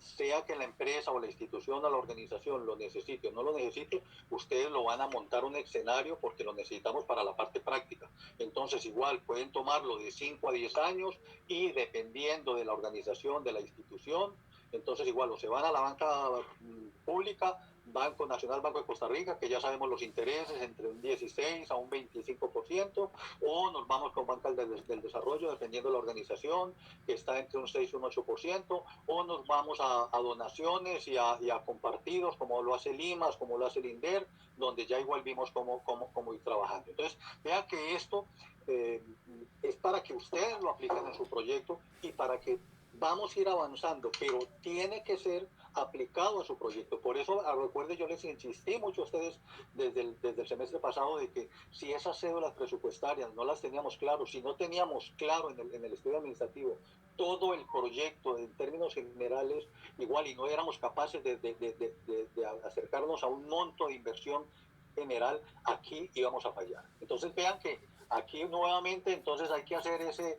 sea que la empresa o la institución o la organización lo necesite o no lo necesite, ustedes lo van a montar un escenario porque lo necesitamos para la parte práctica. Entonces igual pueden tomarlo de 5 a 10 años y dependiendo de la organización, de la institución, entonces igual o se van a la banca pública, Banco Nacional, Banco de Costa Rica, que ya sabemos los intereses entre un 16 a un 25%, o nos vamos con bancas del desarrollo, dependiendo de la organización, que está entre un 6 y un 8%, o nos vamos a donaciones y a compartidos, como lo hace Limas, como lo hace el INDER, donde ya igual vimos cómo ir trabajando. Entonces, vean que esto es para que ustedes lo apliquen en su proyecto y para que vamos a ir avanzando, pero tiene que ser aplicado a su proyecto. Por eso, recuerde, yo les insistí mucho a ustedes desde el semestre pasado de que si esas cédulas presupuestarias no las teníamos claro, si no teníamos claro en el estudio administrativo todo el proyecto en términos generales, igual y no éramos capaces de acercarnos a un monto de inversión general, aquí íbamos a fallar. Entonces vean que aquí nuevamente entonces hay que hacer ese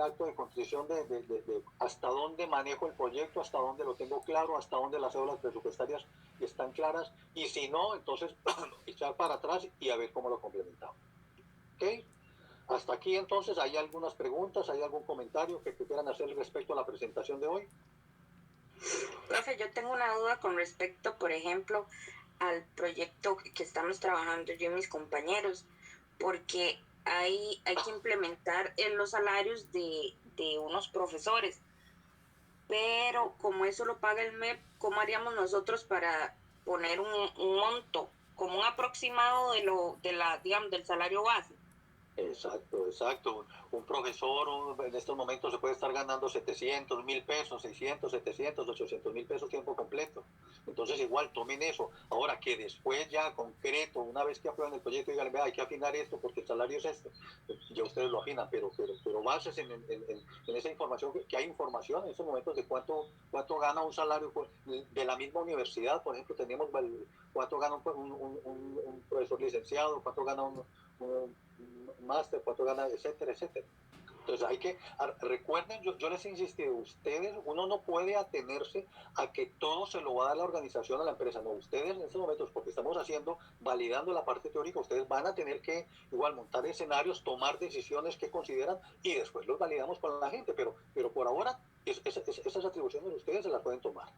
acto de contrición de hasta dónde manejo el proyecto, hasta dónde lo tengo claro, hasta dónde las cédulas presupuestarias están claras, y si no, entonces echar para atrás y a ver cómo lo complementamos. ¿Ok? Hasta aquí entonces, ¿hay algunas preguntas, hay algún comentario que quieran hacer respecto a la presentación de hoy? Profe, yo tengo una duda con respecto, por ejemplo, al proyecto que estamos trabajando yo y mis compañeros, porque hay que implementar en los salarios de unos profesores, pero como eso lo paga el MEP, ¿cómo haríamos nosotros para poner un monto, como un aproximado digamos, del salario base? Exacto, exacto. Un profesor en estos momentos se puede estar ganando 700.000 pesos, 600, 700, 800.000 pesos tiempo completo. Entonces igual tomen eso. Ahora que después ya concreto, una vez que aprueben el proyecto, digan, vea, hay que afinar esto porque el salario es este. Ya ustedes lo afinan, pero bases en esa información, que hay información en estos momentos de cuánto gana un salario de la misma universidad. Por ejemplo, tenemos cuánto gana un profesor licenciado, cuánto gana un máster, cuánto gana, etcétera, etcétera. Entonces recuerden, yo les he insistido, ustedes, uno no puede atenerse a que todo se lo va a dar la organización a la empresa, no, ustedes en estos momentos, porque estamos validando la parte teórica, ustedes van a tener que igual montar escenarios, tomar decisiones que consideran y después los validamos con la gente, pero por ahora esas atribuciones ustedes se las pueden tomar.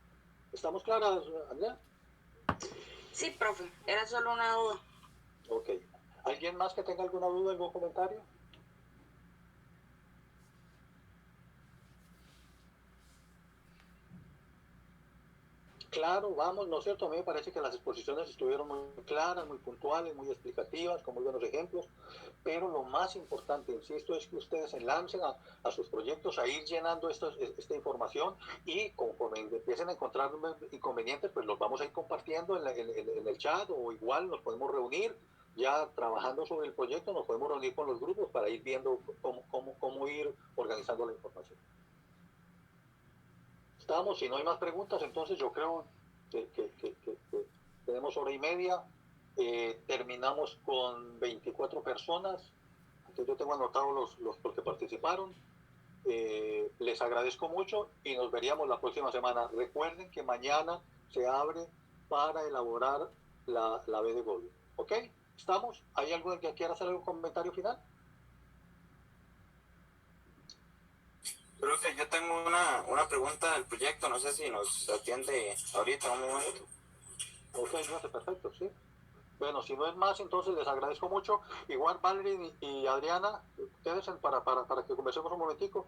¿Estamos claras, Andrea? Sí, profe, era solo una duda. Ok. ¿Alguien más que tenga alguna duda, algún comentario? Claro, vamos, ¿no es cierto? A mí me parece que las exposiciones estuvieron muy claras, muy puntuales, muy explicativas, con muy buenos ejemplos, pero lo más importante, insisto, es que ustedes se lancen a sus proyectos, a ir llenando esta información y conforme empiecen a encontrar inconvenientes, pues los vamos a ir compartiendo en el chat o igual nos podemos reunir, ya trabajando sobre el proyecto, nos podemos reunir con los grupos para ir viendo cómo ir organizando la información. Estamos, si no hay más preguntas, entonces yo creo que tenemos hora y media. Terminamos con 24 personas. Entonces yo tengo anotados los que participaron. Les agradezco mucho y nos veríamos la próxima semana. Recuerden que mañana se abre para elaborar la B de gobierno. ¿Ok? ¿Estamos? ¿Hay alguien que quiera hacer algún comentario final? Profe, yo tengo una pregunta del proyecto, no sé si nos atiende ahorita un momento. Ok, no sé, perfecto, sí. Bueno, si no es más, entonces les agradezco mucho. Igual Valerie y Adriana, ustedes para que conversemos un momentico.